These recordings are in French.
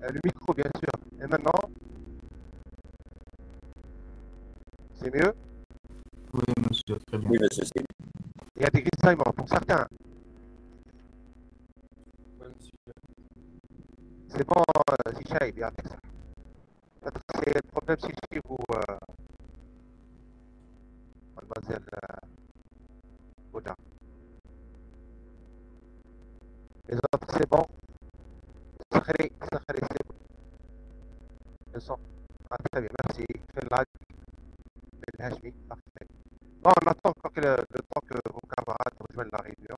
Le micro, bien sûr. Et maintenant, c'est mieux. Oui, monsieur, très bien. Oui, monsieur, c'est Il y a des grisaillements pour certains. C'est bon, Chicha, il est avec ça. C'est le problème, c'est chez vous, mademoiselle Oda. Les autres, c'est bon. C'est bon. Le son. Ah, très bien, merci. Fais le lag. Le Hashmi, parfait. Bon, on attend encore que le temps que vos camarades rejoignent la réunion.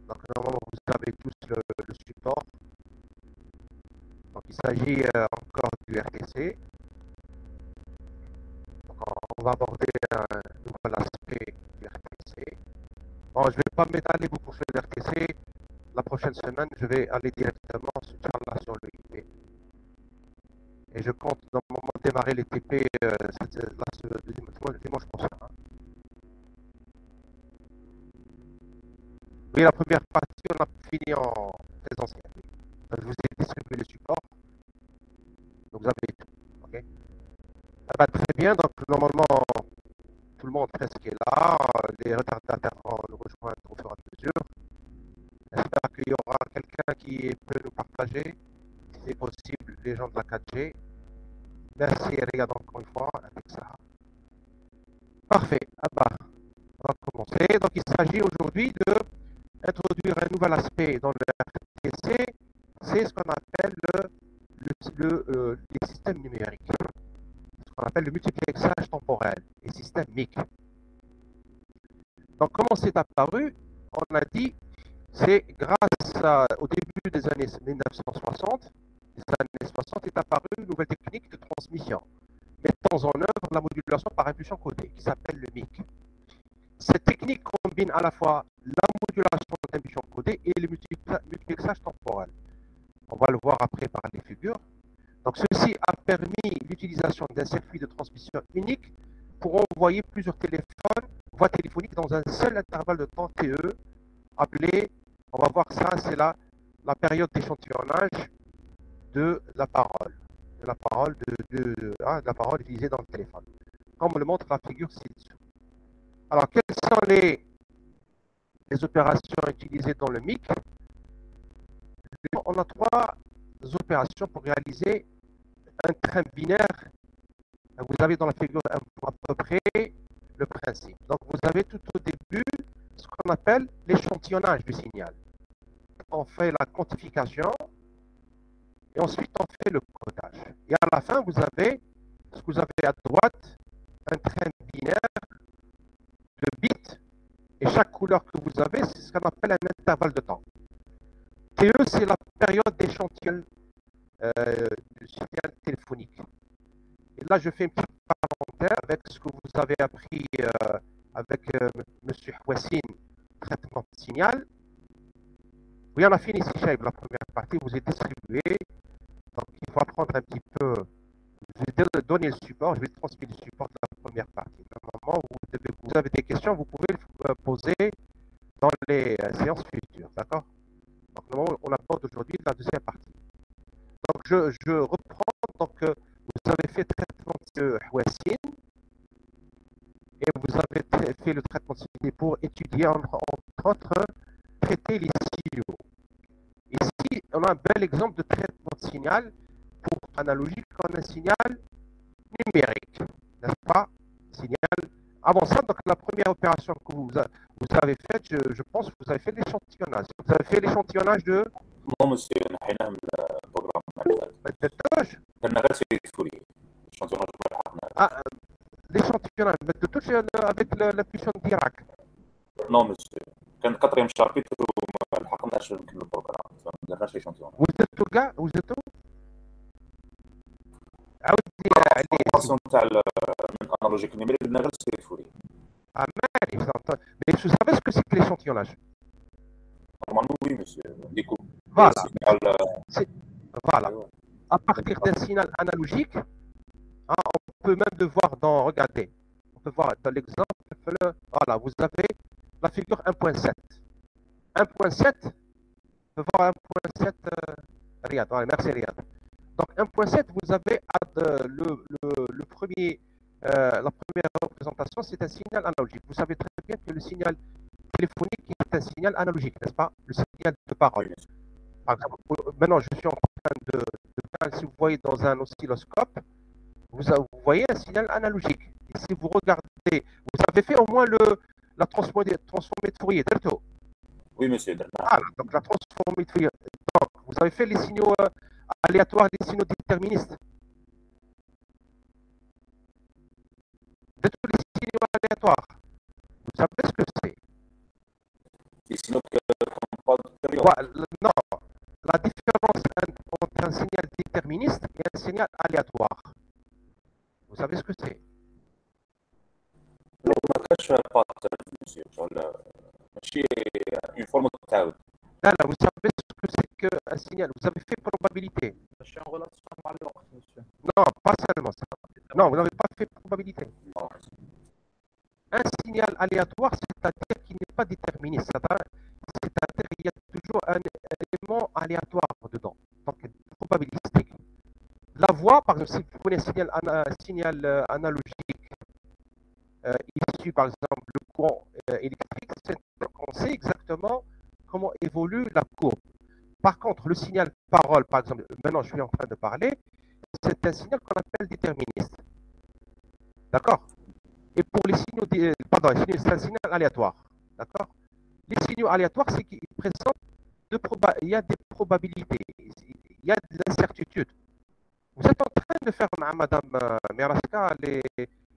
Donc, normalement, vous avez tous le support. Donc, il s'agit encore du RTC. Donc, on va aborder un nouvel aspect du RTC. Bon, je ne vais pas m'étaler beaucoup sur le RTC. La prochaine semaine, je vais aller directement sur le IP. Et je compte normalement démarrer les TP ce dimanche prochain. Hein. Oui, la première partie, on a fini en présentiel. Je vous ai distribué le support. Donc, vous avez tout. Okay. Ça va très bien. Donc, normalement, tout le monde presque est là. Les retardataires vont nous rejoindre au fur et à mesure. J'espère qu'il y aura quelqu'un qui peut nous partager, si c'est possible, les gens de la 4G. Merci, regarde encore une fois avec ça. Parfait. Ah bah, on va commencer. Donc, il s'agit aujourd'hui d'introduire un nouvel aspect dans le RTC. C'est ce qu'on appelle les systèmes numériques. Ce qu'on appelle le multiplexage temporel, les systèmes MIC. Donc, comment c'est apparu? On a dit, c'est grâce au début des années 1960, les années 60, est apparue une nouvelle technique de transmission, mettant en œuvre la modulation par impulsion codée, qui s'appelle le MIC. Cette technique combine à la fois la modulation d'impulsion codée et le multiplexage temporel. On va le voir après par les figures. Donc, ceci a permis l'utilisation d'un circuit de transmission unique pour envoyer plusieurs voies téléphoniques dans un seul intervalle de temps TE, appelé, on va voir ça, c'est la période d'échantillonnage de la parole, de la parole utilisée dans le téléphone, comme le montre la figure ci-dessous. Alors, quelles sont les opérations utilisées dans le MIC? On a trois opérations pour réaliser un train binaire. Vous avez dans la figure à peu près le principe. Donc, vous avez tout au début ce qu'on appelle l'échantillonnage du signal. On fait la quantification et ensuite on fait le codage. Et à la fin, vous avez ce que vous avez à droite, un train binaire de bits. Et chaque couleur que vous avez, c'est ce qu'on appelle un intervalle de temps. TE, c'est la période d'échantillon du signal téléphonique. Et là, je fais une petite parenthèse avec ce que vous avez appris avec M. Houassine, traitement de signal. Oui, on a fini ici, Chaib, la première partie, vous est distribuée. Donc, il faut apprendre un petit peu. Je vais donner le support, je vais transmettre le support de la première partie. Normalement, vous avez des questions, vous pouvez le poser dans les séances futures, d'accord? Donc, normalement, on aborde aujourd'hui la deuxième partie. Donc, je reprends. Donc, vous avez fait le traitement de Houassine et vous avez fait le traitement de signal pour étudier, entre autres, traiter les signaux. Ici, on a un bel exemple de traitement de signal pour analogique comme un signal numérique, n'est-ce pas? Signal. Avant ça, donc la première opération que vous avez faite, je pense que vous avez fait l'échantillonnage. Vous avez fait l'échantillonnage de... Non, monsieur, نحيناه من البروغرام اللي فات. ما تدتوش؟ كنا غير سيريسفولي الشانتيوناج ما لحقناش. l'échantillonnage ما تدتوش avec l'impulsion Dirac. نو مسيو، كان كاتريام شابيتر وما لحقناش نكمل البروغرام، فما درناش ليشانتيوناج. وزدتو كاع وزدتو؟ عاودي عليه تاع من انالوجيك نيميريك بدنا غير سيريسفولي. Mais vous savez ce que c'est que l'échantillonnage? Normalement, oui, monsieur. Découpe. Voilà. Voilà. À partir d'un signal analogique, hein, on peut même le voir dans, regardez, on peut voir dans l'exemple, voilà, vous avez la figure 1.7. 1.7, on peut voir 1.7 Riyad, voilà, merci Riyad. Donc 1.7, vous avez le premier, la première représentation, c'est un signal analogique. Vous savez très bien que le signal téléphonique est un signal analogique, n'est-ce pas? Le signal de parole. Par exemple, maintenant, je suis en train si vous voyez dans un oscilloscope, vous voyez un signal analogique. Et si vous regardez, vous avez fait au moins la transformée de Fourier, d'Erto. Oui, monsieur. Voilà, donc la transformée de Fourier. Donc, vous avez fait les signaux aléatoires, les signaux déterministes. De tous les signaux aléatoires. Vous savez ce que c'est? Les signaux qui ne pas de période. Voilà, non, la différence entre un signal déterministe et un signal aléatoire. Vous savez ce que c'est? لو ما كانش باترن monsieur ماشي une forme de تعاود. Là, vous savez ce que c'est qu'un signal. Vous avez fait probabilité. Je suis en relation avec l'autre, monsieur. Non, pas seulement ça. Non, vous n'avez pas fait probabilité. Non. Un signal aléatoire, c'est-à-dire qu'il n'est pas déterminé. C'est-à-dire qu'il y a toujours un élément aléatoire dedans. Donc, probabilistique. La voix, par exemple, si vous prenez un signal analogique issu, par exemple, le courant électrique, on sait exactement comment évolue la courbe. Par contre, le signal parole, par exemple, maintenant je suis en train de parler, c'est un signal qu'on appelle déterministe. D'accord? Et pour les signaux, c'est un signal aléatoire. D'accord? Les signaux aléatoires, c'est qu'ils présentent il y a des probabilités, il y a de l'incertitude. Vous êtes en train de faire, Madame Meraska,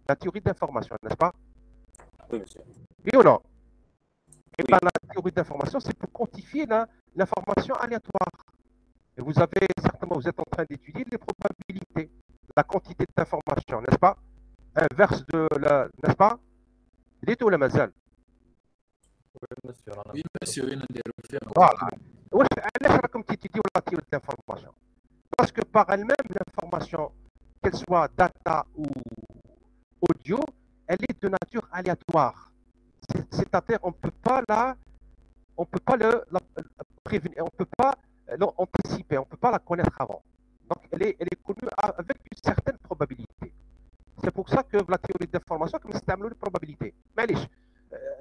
la théorie d'information, n'est-ce pas? Oui, monsieur. Oui ou non? Et Oui. bien, la théorie d'information, c'est pour quantifier l'information aléatoire. Et vous avez certainement, vous êtes en train d'étudier les probabilités, la quantité d'information, n'est-ce pas? Inverse de la, n'est-ce pas? Dites ou la mazal? Oui, monsieur, oui, Voilà. علاش راكم تيتيديو la théorie d'information? Parce que par elle-même, l'information, qu'elle soit data ou audio, elle est de nature aléatoire. C'est-à-dire, on ne peut pas la prévenir, on ne peut pas l'anticiper, on ne peut pas la connaître avant. Donc, elle est connue avec une certaine probabilité. C'est pour ça que la théorie d'information, comme c'est une probabilité. Mais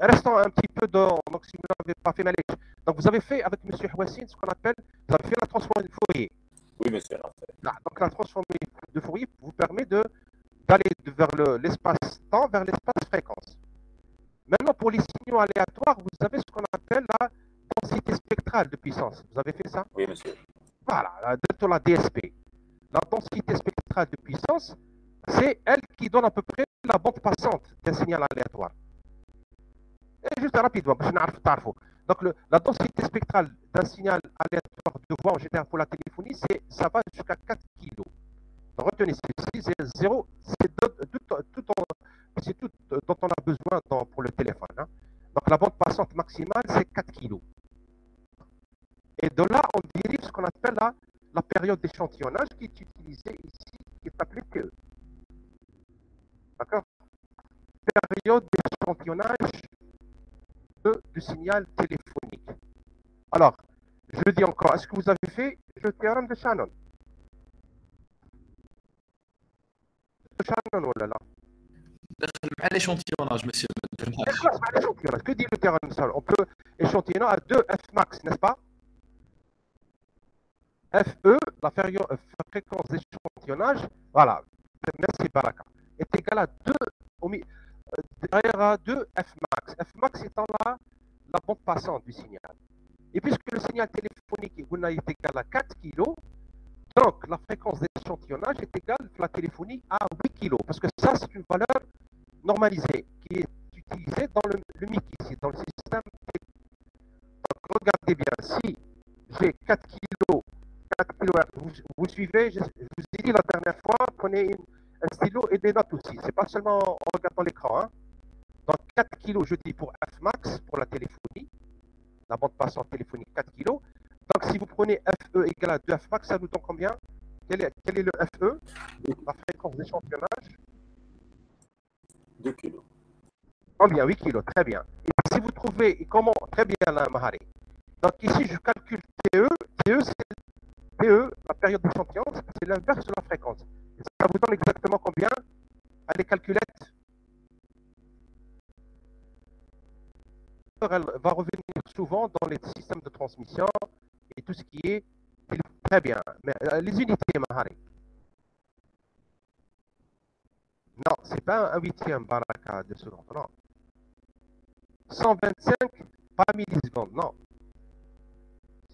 restons un petit peu dans. Donc, si vous n'avez pas fait Malik. Donc, vous avez fait avec M. Houassine ce qu'on appelle. Vous avez fait la transformée de Fourier. Oui, monsieur. Donc, la transformée de Fourier vous permet d'aller vers l'espace-temps, vers l'espace-fréquence. Maintenant, pour les signaux aléatoires, vous avez ce qu'on appelle la densité spectrale de puissance. Vous avez fait ça? Oui, monsieur. Voilà, la DSP. La densité spectrale de puissance, c'est elle qui donne à peu près la bande passante d'un signal aléatoire. Et juste rapidement, parce que je donc la densité spectrale d'un signal aléatoire de voix en général pour la téléphonie, ça va jusqu'à 4 kg. Retenez ceci, c'est 0, c'est tout dont on a besoin pour le téléphone. Hein. Donc la bande passante maximale, c'est 4 kg. Et de là, on dérive ce qu'on appelle la période d'échantillonnage qui est utilisée ici, qui est appelée TE. D'accord? Période d'échantillonnage du signal téléphonique. Alors, je dis encore, est-ce que vous avez fait le théorème de Shannon? Shannon ou là là? L'échantillonnage, monsieur. Que dit le théorème de Shannon? On peut échantillonner à 2 F max, n'est-ce pas? FE, la fréquence d'échantillonnage, voilà, merci Baraka, est égale à 2 derrière à 2 F max. F max étant la bande passante du signal. Et puisque le signal téléphonique est égal à 4 kg, donc la fréquence d'échantillonnage est égale à la téléphonie à 8 kg. Parce que ça, c'est une valeur normalisée qui est utilisée dans le MIC ici, dans le système. Donc regardez bien, si j'ai 4 kg, vous suivez, je vous ai dit la dernière fois, prenez un stylo et des notes aussi. C'est pas seulement en regardant l'écran. Hein. Donc 4 kg, je dis pour F max, pour la téléphonie, la bande passante téléphonique 4 kg. Donc si vous prenez FE égale à 2 F max, ça nous donne combien? Quel est le FE? La fréquence d'échantillonnage? 2 kg. Combien? 8 kg, très bien. Et si vous trouvez, comment? Très bien là, Mahari. Donc ici, je calcule TE. TE, c'est PE, la période d'échantillon, c'est l'inverse de la fréquence. Et ça vous donne exactement combien? Allez, calculette. Elle va revenir souvent dans les systèmes de transmission et tout ce qui est très bien. Mais les unités, Mahari. Non, c'est pas un huitième baraka de seconde, non. 125, pas millisecondes, non.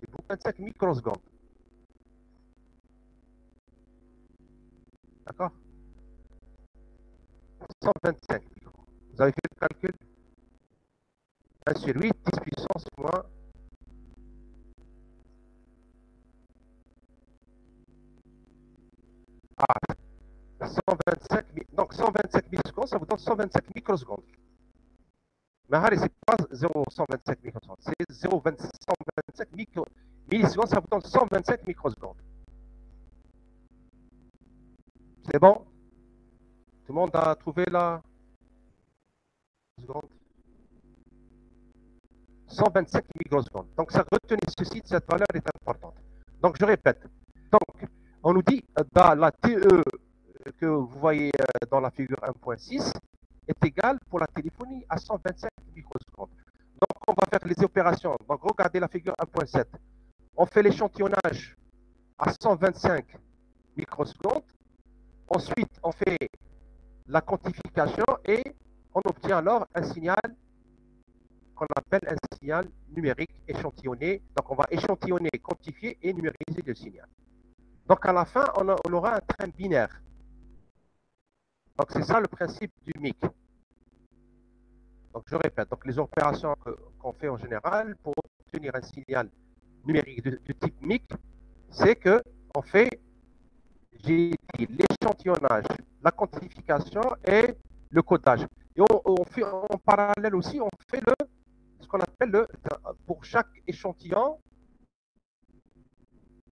C'est pour 25 microsecondes. D'accord? 125 micros. Vous avez fait le calcul? 1 sur 8, 10 puissance moins. Ah, 125, donc 125 millisecondes, ça vous donne 125 microsecondes. Mais ce n'est pas 0,125 microsecondes, c'est 0,125 millisecondes, ça vous donne 125 microsecondes. C'est bon? Tout le monde a trouvé la seconde? 125 microsecondes. Donc, ça retenez ceci, cette valeur est importante. Donc, je répète. Donc, on nous dit dans la TE que vous voyez dans la figure 1.6 est égale pour la téléphonie à 125 microsecondes. Donc, on va faire les opérations. Donc, regardez la figure 1.7. On fait l'échantillonnage à 125 microsecondes. Ensuite, on fait la quantification et on obtient alors un signal qu'on appelle un signal numérique échantillonné. Donc, on va échantillonner, quantifier et numériser le signal. Donc, à la fin, on aura un train binaire. Donc, c'est ça le principe du MIC. Donc, je répète, donc les opérations qu'on fait en général pour obtenir un signal numérique de type MIC, c'est qu'on fait, j'ai dit, l'échantillonnage, la quantification et le codage. Et on fait en parallèle aussi, on fait ce qu'on appelle pour chaque échantillon.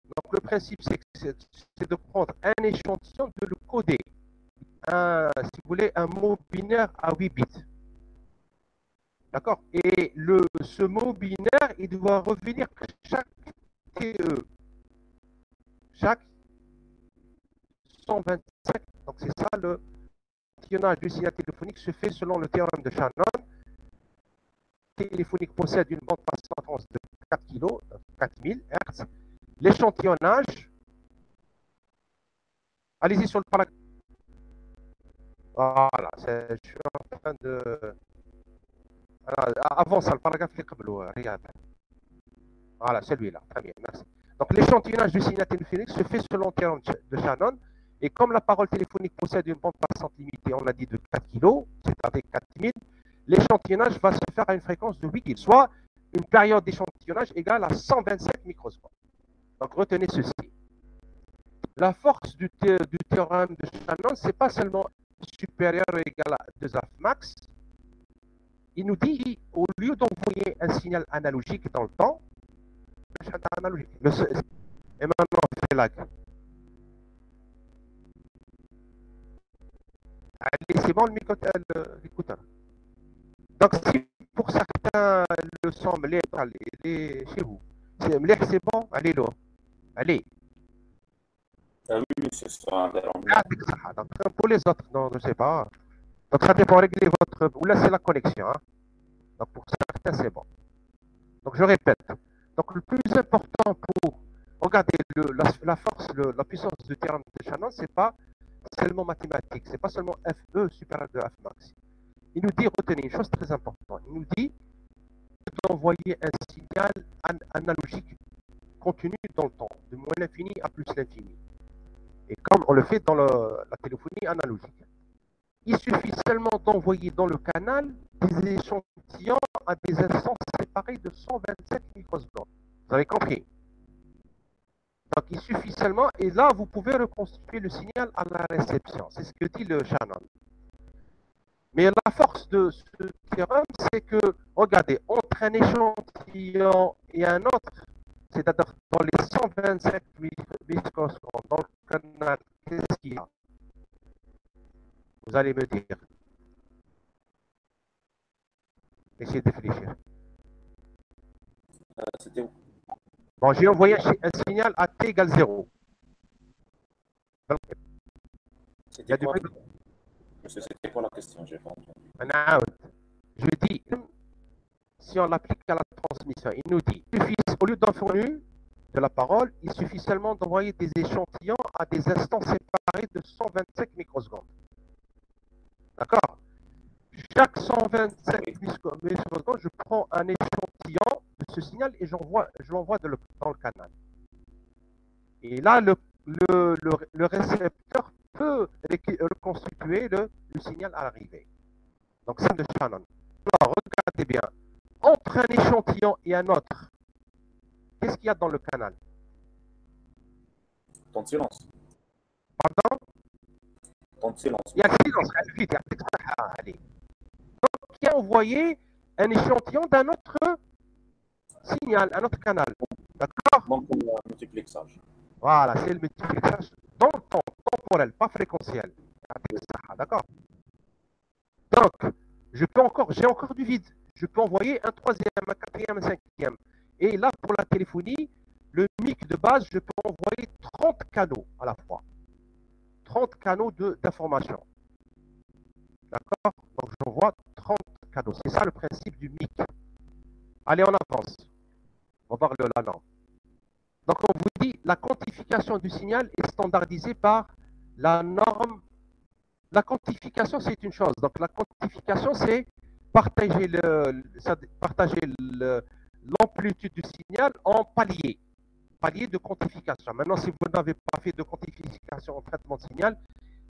Donc, le principe, c'est de prendre un échantillon, de le coder. Si vous voulez, un mot binaire à 8 bits. D'accord? Et ce mot binaire, il doit revenir chaque TE. Chaque 125. Donc, c'est ça, le échantillonnage du signal téléphonique se fait selon le théorème de Shannon. Le téléphonique possède une bande passante de 4 kg, 4000 Hz. L'échantillonnage, allez-y sur le paragraphe. Voilà, je suis en train de... Avant ça, le paragraphe qui est voilà, celui-là. Très bien, merci. Donc, l'échantillonnage du signal téléphonique se fait selon le théorème de Shannon. Et comme la parole téléphonique possède une bande passante limitée, on l'a dit, de 4 kg, c'est-à-dire 4000, l'échantillonnage va se faire à une fréquence de 8 kg, soit une période d'échantillonnage égale à 125 microsecondes. Donc, retenez ceci. La force du théorème de Shannon, ce n'est pas seulement supérieur ou égal à 2 max. Il nous dit, au lieu d'envoyer un signal analogique dans le temps, analogique. Et maintenant, on fait la. Allez, c'est bon l'écouteur. Donc, si pour certains le son est chez vous, c'est bon, allez-le. Allez. Oui, c'est ça. Donc, pour les autres, non, je ne sais pas. Donc, ça dépend, régler votre. Ou là, c'est la connexion. Hein. Donc, pour certains, c'est bon. Donc, je répète. Donc, le plus important pour regarder la force, la puissance du théorème de Shannon, ce n'est pas seulement mathématique, ce n'est pas seulement FE supérieur de F max. Il nous dit, retenez une chose très importante, il nous dit d'envoyer un signal analogique continu dans le temps, de moins l'infini à plus l'infini. Et comme on le fait dans la téléphonie analogique. Il suffit seulement d'envoyer dans le canal des échantillons à des instants séparés de 127 microsecondes. Vous avez compris? Donc, il suffit seulement, et là, vous pouvez reconstituer le signal à la réception. C'est ce que dit le Shannon. Mais la force de ce théorème, c'est que, regardez, entre un échantillon et un autre, c'est-à-dire dans les 125 microsecondes, dans le canal, qu'est-ce qu'il y a? Vous allez me dire. Essayez de réfléchir. C'était où? Bon, j'ai envoyé un signal à t égale 0. Il y a C'était du quoi, bruit. monsieur, c'était quoi la question? J'ai pas entendu. Je dis, si on l'applique à la transmission, il nous dit, au lieu d'informer de la parole, il suffit seulement d'envoyer des échantillons à des instants séparés de 125 microsecondes. D'accord? Chaque 125 microsecondes, je prends un échantillon de ce signal et je l'envoie dans le canal. Et là, le récepteur peut reconstituer le signal à l'arrivée. Donc, c'est de Shannon. Alors, regardez bien. Entre un échantillon et un autre, qu'est-ce qu'il y a dans le canal? Temps de silence. Pardon? Temps de silence. Il y a silence, vite, allez. Donc, il a envoyé un échantillon d'un autre signal, un autre canal. D'accord? Donc, on a un multiplexage. Voilà, c'est le multiplexage dans le temps temporel, pas fréquentiel. D'accord? Donc, j'ai encore du vide. Je peux envoyer un troisième, un quatrième, un cinquième. Et là, pour la téléphonie, le MIC de base, je peux envoyer 30 canaux à la fois. 30 canaux d'information. D'accord? Donc, j'envoie 30 canaux. C'est ça le principe du MIC. Allez, on avance. On va voir la norme. Donc, on vous dit, la quantification du signal est standardisée par la norme. La quantification, c'est une chose. Donc, la quantification, c'est partager l'amplitude du signal en paliers. Paliers de quantification. Maintenant, si vous n'avez pas fait de quantification en traitement de signal,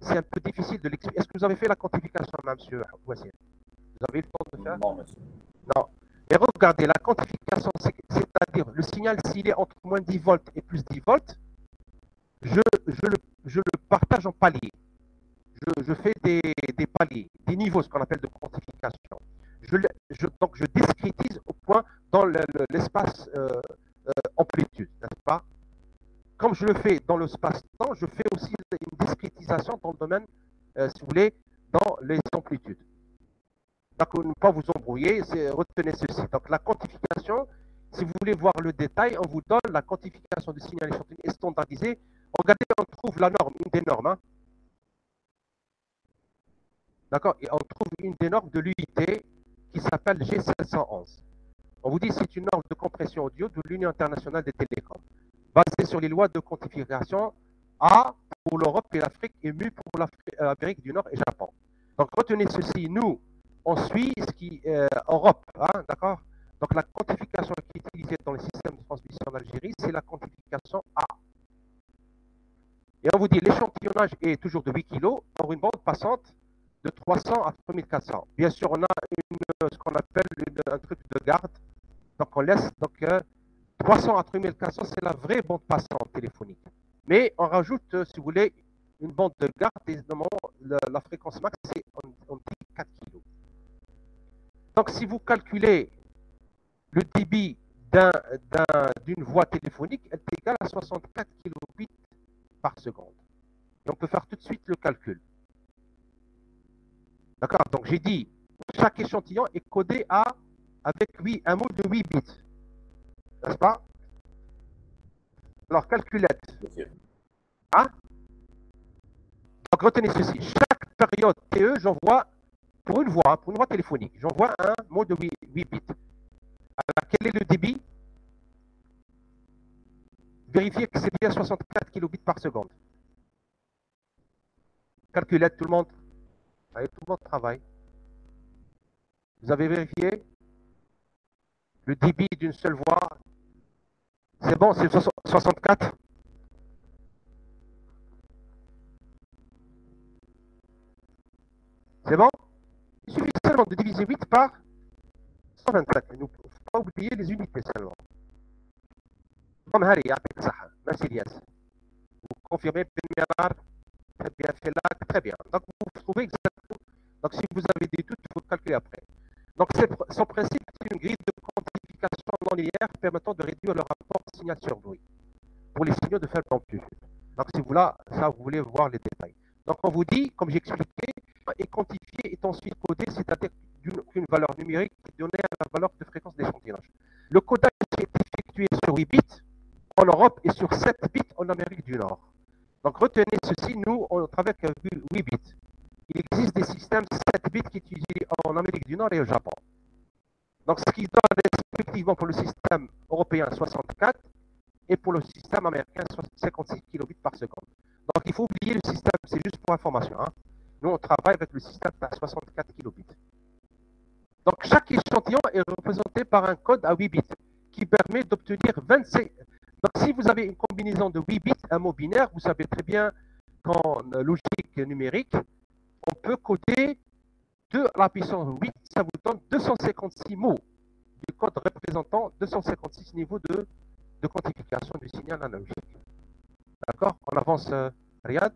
c'est un peu difficile de l'expliquer. Est-ce que vous avez fait la quantification, monsieur Ouassine? Vous avez eu le temps de faire? Non, monsieur. Non. Et regardez, la quantification, c'est-à-dire le signal, s'il est entre moins 10 volts et plus 10 volts, je le partage en paliers. Je fais des paliers, des niveaux, ce qu'on appelle de quantification. Donc, je discrétise au point dans l'espace amplitude, n'est-ce pas? Comme je le fais dans l'espace-temps, je fais aussi une discrétisation dans le domaine, si vous voulez, dans les amplitudes. Donc, pour ne pas vous embrouiller, retenez ceci. Donc, la quantification, si vous voulez voir le détail, on vous donne la quantification du signal échantillonné est standardisée. Regardez, on trouve la norme, une des normes. Hein. D'accord? Et on trouve une des normes de l'UIT qui s'appelle G711. On vous dit que c'est une norme de compression audio de l'Union internationale des télécoms, basée sur les lois de quantification A pour l'Europe et l'Afrique et MU pour l'Amérique du Nord et Japon. Donc retenez ceci, nous, on suit ce qui est Europe, hein, d'accord? Donc la quantification qui est utilisée dans le système de transmission d'Algérie, c'est la quantification A. Et on vous dit l'échantillonnage est toujours de 8 kg pour une bande passante de 300 à 3400. Bien sûr, on a ce qu'on appelle un truc de garde. Donc, on laisse 300 à 3400, c'est la vraie bande passante téléphonique. Mais on rajoute, si vous voulez, une bande de garde. Et normalement, la fréquence max, c'est on dit 4 kg. Donc, si vous calculez le débit d'une voie téléphonique, elle est égale à 64 kilobits par seconde. Et on peut faire tout de suite le calcul. D'accord? Donc, j'ai dit, chaque échantillon est codé avec un mot de 8 bits. N'est-ce pas? Alors, calculette. Hein? Donc, retenez ceci. Chaque période TE, j'envoie, pour une voie téléphonique, j'envoie un mot de 8 bits. Alors, quel est le débit? Vérifiez que c'est bien 64 kilobits par seconde. Calculette, tout le monde. Allez, tout le monde travaille. Vous avez vérifié? Le débit d'une seule voie. C'est bon, c'est 64? C'est bon? Il suffit seulement de diviser 8 par 124. Il ne faut pas oublier les unités seulement. Comme Harry, merci Lias. Vous confirmez, très bien, très bien. Donc vous trouvez exactement. Donc si vous avez des doutes, il faut calculer après. Donc son principe, c'est une grille de quantification non linéaire permettant de réduire le rapport signal sur bruit pour les signaux de faible amplitude. Donc si vous voulez voir les détails. Donc on vous dit, comme j'ai expliqué, est quantifié est ensuite codé, c'est-à-dire qu'une valeur numérique est donnée à la valeur de fréquence d'échantillonnage. Le codage est effectué sur 8 bits en Europe et sur 7 bits en Amérique du Nord. Donc retenez ceci, nous, on travaille avec 8 bits. Il existe des systèmes 7 bits qui sont utilisés en Amérique du Nord et au Japon. Donc ce qui donne respectivement pour le système européen 64 et pour le système américain 56 kilobits par seconde. Donc il faut oublier le système, c'est juste pour information. Hein. Nous, on travaille avec le système à 64 kilobits. Donc chaque échantillon est représenté par un code à 8 bits qui permet d'obtenir 25. Donc si vous avez une combinaison de 8 bits, un mot binaire, vous savez très bien qu'en logique numérique, on peut coder 2 à la puissance 8, ça vous donne 256 mots du code représentant 256 niveaux de quantification du signal analogique. D'accord? On avance, Riyad.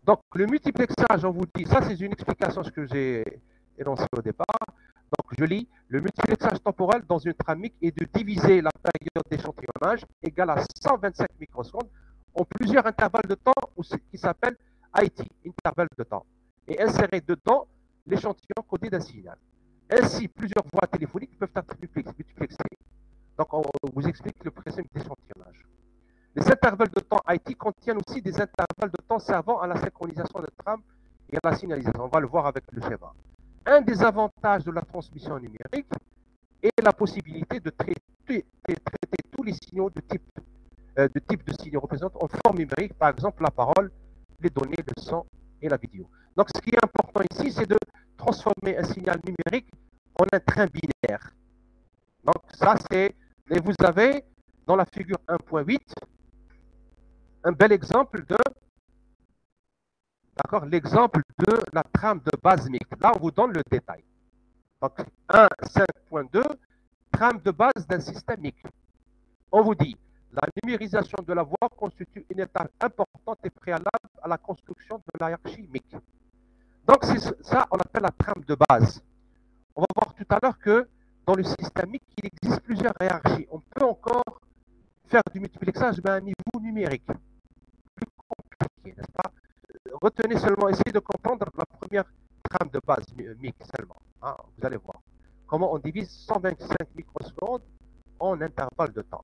Donc, le multiplexage, on vous dit, ça c'est une explication de ce que j'ai énoncé au départ. Donc, je lis, le multiplexage temporel dans une tramique est de diviser la période d'échantillonnage égale à 125 microsecondes en plusieurs intervalles de temps, ou ce qui s'appelle IT, intervalle de temps, et insérer dedans l'échantillon codé d'un signal. Ainsi, plusieurs voies téléphoniques peuvent être multiplexées. Donc, on vous explique le principe d'échantillonnage. Les intervalles de temps IT contiennent aussi des intervalles de temps servant à la synchronisation de trame et à la signalisation. On va le voir avec le schéma. Un des avantages de la transmission numérique est la possibilité de traiter tous les signaux de type de signaux représentés en forme numérique, par exemple la parole, les données, le son et la vidéo. Donc, ce qui est important ici, c'est de transformer un signal numérique en un train binaire. Donc, ça, c'est... Et vous avez, dans la figure 1.8, un bel exemple de... D'accord, l'exemple de la trame de base MIC. Là, on vous donne le détail. Donc, 1.5.2, trame de base d'un système MIC. On vous dit, la numérisation de la voix constitue une étape importante et préalable à la construction de la hiérarchie MIC. Donc, c'est ça, on appelle la trame de base. On va voir tout à l'heure que dans le système MIC, il existe plusieurs hiérarchies. On peut encore faire du multiplexage mais à un niveau numérique. Plus compliqué, n'est-ce pas? Retenez seulement, essayez de comprendre la première trame de base MIC seulement. Hein, vous allez voir comment on divise 125 microsecondes en intervalle de temps.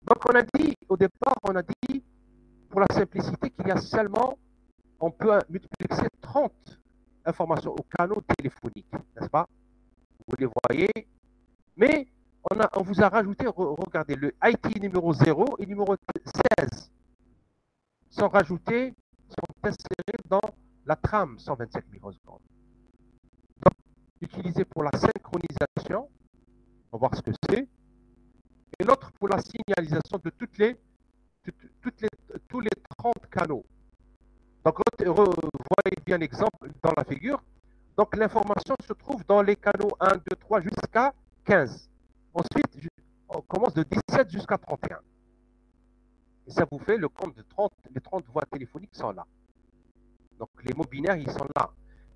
Donc on a dit, au départ, on a dit, pour la simplicité, qu'il y a seulement, on peut multiplexer 30 informations au canaux téléphoniques, n'est-ce pas? Vous les voyez. Mais on vous a rajouté, regardez, le IT numéro 0 et numéro 16 sont rajoutés, sont insérés dans la trame 125 microsecondes. Donc, utilisé pour la synchronisation, on va voir ce que c'est, et l'autre pour la signalisation de tous les 30 canaux. Donc, vous voyez bien l'exemple dans la figure. Donc, l'information se trouve dans les canaux 1, 2, 3 jusqu'à 15. Ensuite, on commence de 17 jusqu'à 31. Et ça vous fait le compte de 30, les 30 voies téléphoniques sont là. Donc, les mots binaires, ils sont là.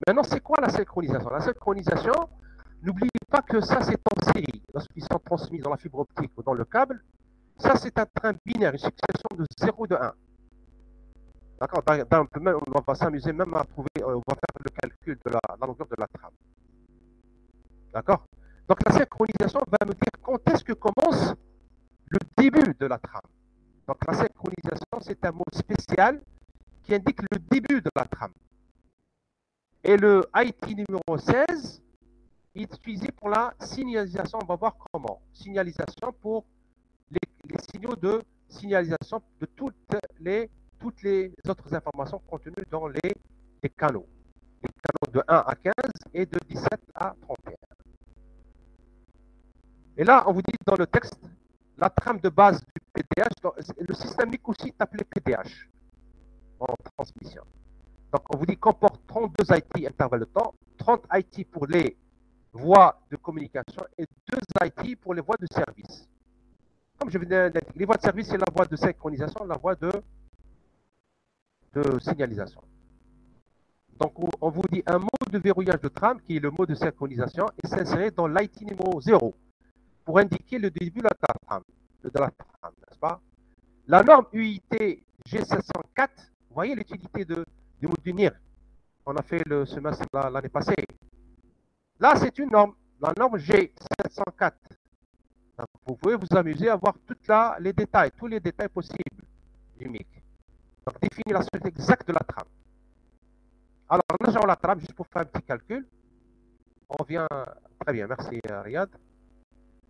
Maintenant, c'est quoi la synchronisation? La synchronisation, n'oubliez pas que ça, c'est en série. Lorsqu'ils sont transmis dans la fibre optique ou dans le câble, ça, c'est un train binaire, une succession de 0 et de 1. D'accord? On va s'amuser même à trouver, on va faire le calcul de la longueur de la trame. D'accord? Donc, la synchronisation va nous dire quand est-ce que commence le début de la trame. Donc, la synchronisation, c'est un mot spécial qui indique le début de la trame. Et le IT numéro 16 est utilisé pour la signalisation. On va voir comment. Signalisation pour les signaux de signalisation de toutes les autres informations contenues dans les canaux. Les canaux de 1 à 15 et de 17 à 31. Et là, on vous dit dans le texte, la trame de base du PDH, le système MIC aussi est appelé PDH en transmission. Donc, on vous dit comporte 32 IT intervalles de temps, 30 IT pour les voies de communication et 2 IT pour les voies de service. Comme je viens d'indiquer, les voies de service, c'est la voie de synchronisation, la voie de signalisation. Donc, on vous dit un mot de verrouillage de trame, qui est le mot de synchronisation, et s'insérer dans l'IT numéro 0 pour indiquer le début de la trame, n'est-ce pas? La norme UIT G704, vous voyez l'utilité du mot d'unir. On a fait le semestre l'année passée. Là, c'est une norme, la norme G704. Donc, vous pouvez vous amuser à voir les détails, tous les détails possibles du MIC. Donc, définir la structure exacte de la trame. Alors, on a la trame juste pour faire un petit calcul. On vient. Très bien, merci Riyad.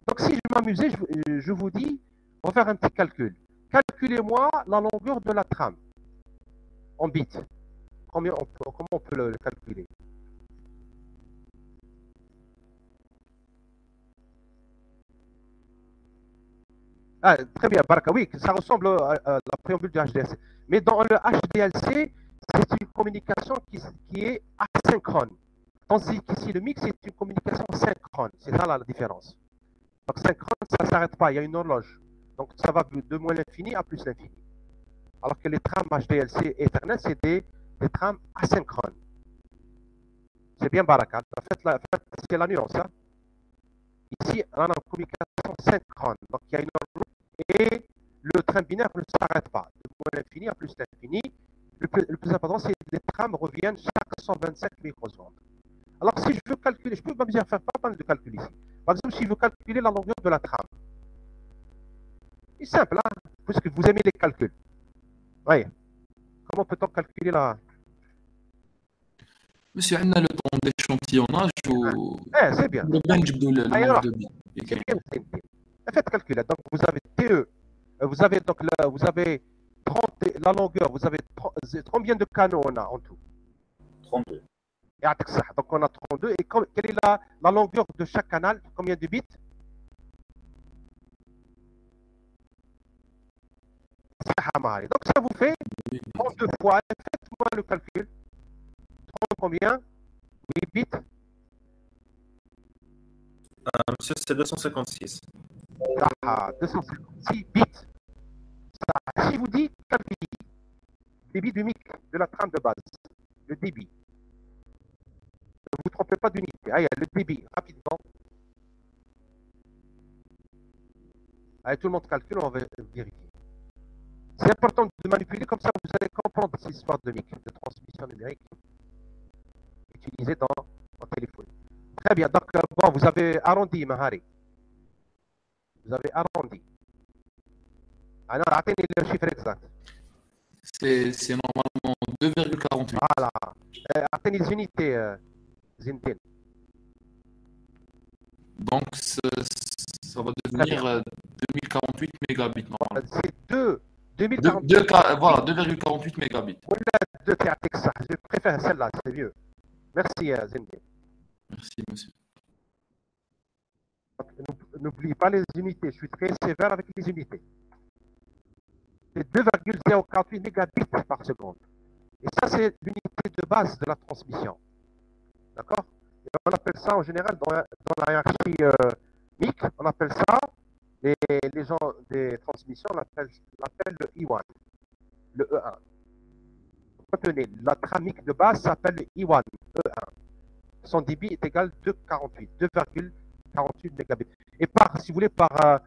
Donc, si je m'amusais, je vous dis, on va faire un petit calcul. Calculez-moi la longueur de la trame en bits. Comment on peut le calculer? Ah, très bien, Baraka, oui, ça ressemble à la préambule du HDLC. Mais dans le HDLC, c'est une communication qui est asynchrone. Tandis qu'ici, le MIC, c'est une communication synchrone. C'est ça la différence. Donc, synchrone, ça ne s'arrête pas, il y a une horloge. Donc, ça va de moins l'infini à plus l'infini. Alors que les trames HDLC et Ethernet, c'est des trames asynchrones. C'est bien Baraka. En fait, c'est la nuance. Hein. Ici, on a une communication synchrone. Donc, il y a une horloge et le tram binaire ne s'arrête pas. De moins l'infini à plus l'infini. Le plus important, c'est que les trames reviennent chaque 125 microsecondes. Alors, si je veux calculer, je peux m'amuser à faire pas mal de calculs ici. Par exemple, si je veux calculer la longueur de la trame, c'est simple, hein, puisque vous aimez les calculs. Voyez. Comment peut-on calculer la... Monsieur, on a le temps d'échantillonnage ou c'est bien. le bench de Alors, de bits. c'est bien, c'est bien. Faites calculer. Donc, vous avez TE. Vous avez donc là, vous avez 30, la longueur, vous avez combien de canaux on a en tout? 32. Et donc, on a 32. Et quelle est la longueur de chaque canal? Combien de bits? Donc, ça vous fait 32 fois. Faites-moi le calcul. 30 combien? 8 bits. Monsieur, c'est 256. 256 bits. Ça, si vous dites débit du MIC de la trame de base, le débit. Ne vous trompez pas d'unité. Allez, le débit, rapidement. Allez, tout le monde calcule, on va vérifier. C'est important de manipuler, comme ça vous allez comprendre cette histoire de MIC, de transmission numérique utilisée en téléphonie. Très bien, donc bon, vous avez arrondi, Mahari. Vous avez arrondi. Alors, atteignez le chiffre exact. C'est normalement 2,48. Voilà. Atteignez les unités, Zintin. Donc, ça va devenir 2048 mégabits normalement. C'est 2048. Voilà, 2,48 mégabits. Je préfère celle-là, c'est mieux. Merci, Zintin. Merci, monsieur. N'oubliez pas les unités, je suis très sévère avec les unités. C'est 2,048 mégabits par seconde. Et ça, c'est l'unité de base de la transmission. D'accord? On appelle ça en général dans la hiérarchie MIC, on appelle ça, les gens des transmissions l'appellent le I1, le E1. Retenez, la trame MIC de base s'appelle le I1, E1. Son débit est égal à 2,48 mégabits. Et si vous voulez, par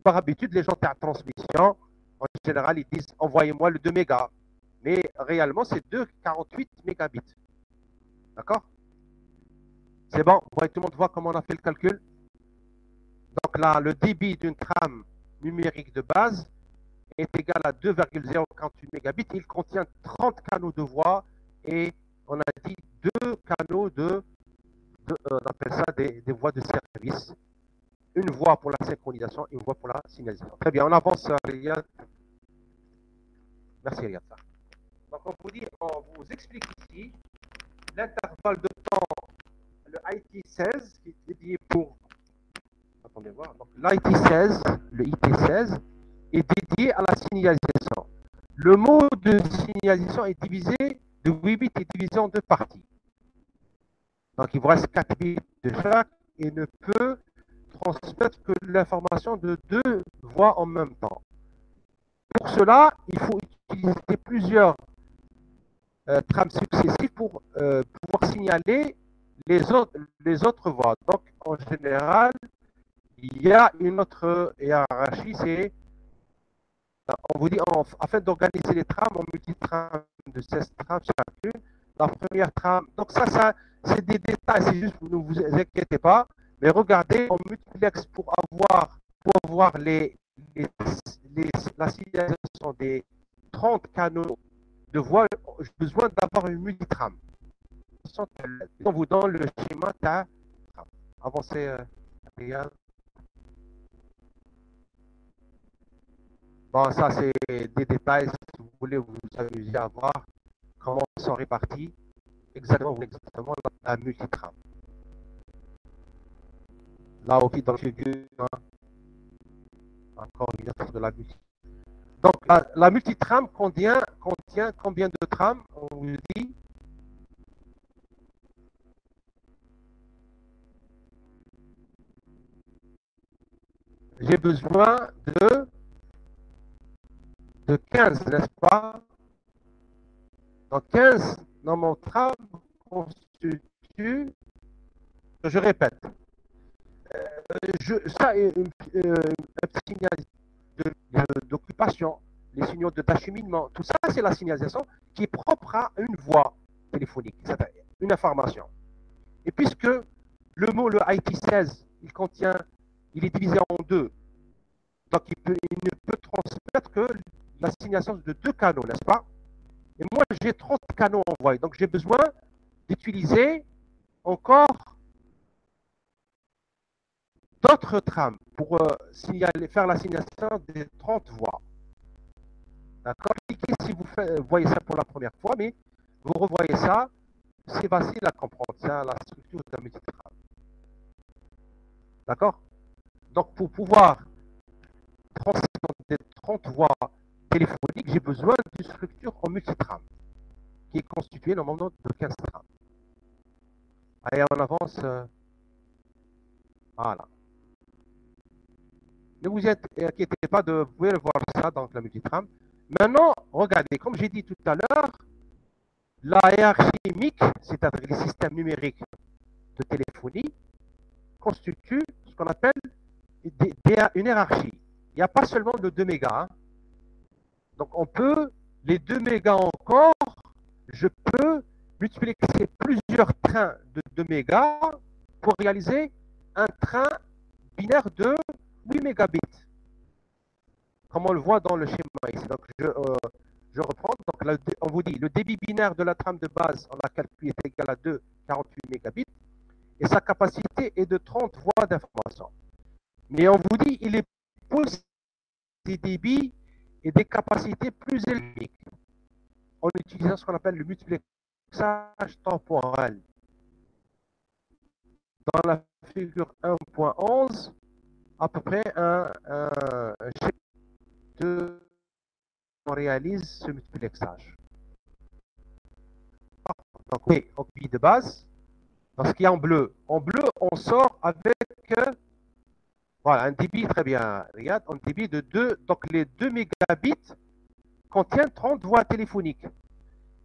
habitude, les gens de la transmission, en général, ils disent envoyez-moi le 2 mégas. Mais réellement, c'est 2,48 mégabits. D'accord? C'est bon? Tout le monde voit comment on a fait le calcul? Donc là, le débit d'une trame numérique de base est égal à 2,048 mégabits. Il contient 30 canaux de voix et on a dit 2 canaux on appelle ça des voies de service. Une voie pour la synchronisation et une voie pour la signalisation. Très bien, on avance, Riyad. Merci, Riyad. Donc, on vous explique ici l'intervalle de temps, le IT16, qui est dédié pour... Attendez voir. Donc, l'IT16, le IT16, est dédié à la signalisation. Le mode de signalisation est divisé, de 8 bits est divisé en deux parties. Donc, il vous reste 4 bits de chaque et ne peut transmettre que l'information de 2 voies en même temps. Pour cela, il faut utiliser plusieurs trames successives pour pouvoir signaler les autres voies. Donc, en général, il y a une autre hiérarchie, c'est, on vous dit, afin d'organiser les trames, on multi-trames de 16 trames chacune. La première trame, donc ça c'est des détails, c'est juste, ne vous inquiétez pas, mais regardez, on multiplexe pour avoir pour avoir la signalisation des 30 canaux de voix, j'ai besoin d'avoir une multitram. On vous donne le schéma TAM. Avancez, Regarde. Bon, ça, c'est des détails. Si vous voulez vous amuser à voir comment sont répartis exactement la multitram. Là, aussi, dans le figure, encore une autre de la multitram. Donc, la multitram contient combien de trams? On vous dit. J'ai besoin de 15, n'est-ce pas? Donc 15 dans mon tram constitue, je répète, ça est un petit signal d'occupation, les signaux d'acheminement, tout ça c'est la signalisation qui est propre à une voie téléphonique, c'est-à-dire une information. Et puisque le mot, le IT16, il est divisé en deux, donc il ne peut transmettre que la signalisation de 2 canaux, n'est-ce pas? Et moi, j'ai 30 canaux envoyés. Donc, j'ai besoin d'utiliser encore d'autres trams pour faire la signalisation des 30 voies. D'accord? Si vous voyez ça pour la première fois, mais vous revoyez ça, c'est facile à comprendre. C'est la structure d'un multitram. D'accord? Donc, pour pouvoir transmettre des 30 voies téléphoniques, j'ai besoin d'une structure en multitram qui est constituée normalement de 15 trams. Allez, on avance. Voilà. Ne vous inquiétez pas, vous pouvez voir ça dans la multitram. Maintenant, regardez, comme j'ai dit tout à l'heure, la hiérarchie MIC, c'est-à-dire les systèmes numériques de téléphonie, constitue ce qu'on appelle une hiérarchie. Il n'y a pas seulement le 2 mégas. Hein. Donc, on peut, les 2 mégas encore, je peux multiplier plusieurs trains de 2 mégas pour réaliser un train binaire de 8 mégabits. Comme on le voit dans le schéma ici. Donc, je reprends. Donc, on vous dit, le débit binaire de la trame de base, on l'a calculé, est égal à 2,48 mégabits. Et sa capacité est de 30 voies d'information. Mais on vous dit, il est possible des débits et des capacités plus élevées en utilisant ce qu'on appelle le multiplexage temporel. Dans la figure 1.11, à peu près un schéma de on réalise ce multiplexage. Donc oui, au pays de base, dans ce qui est en bleu. En bleu, on sort avec voilà, un débit très bien. Regarde, un débit de 2. Donc les 2 mégabits contiennent 30 voies téléphoniques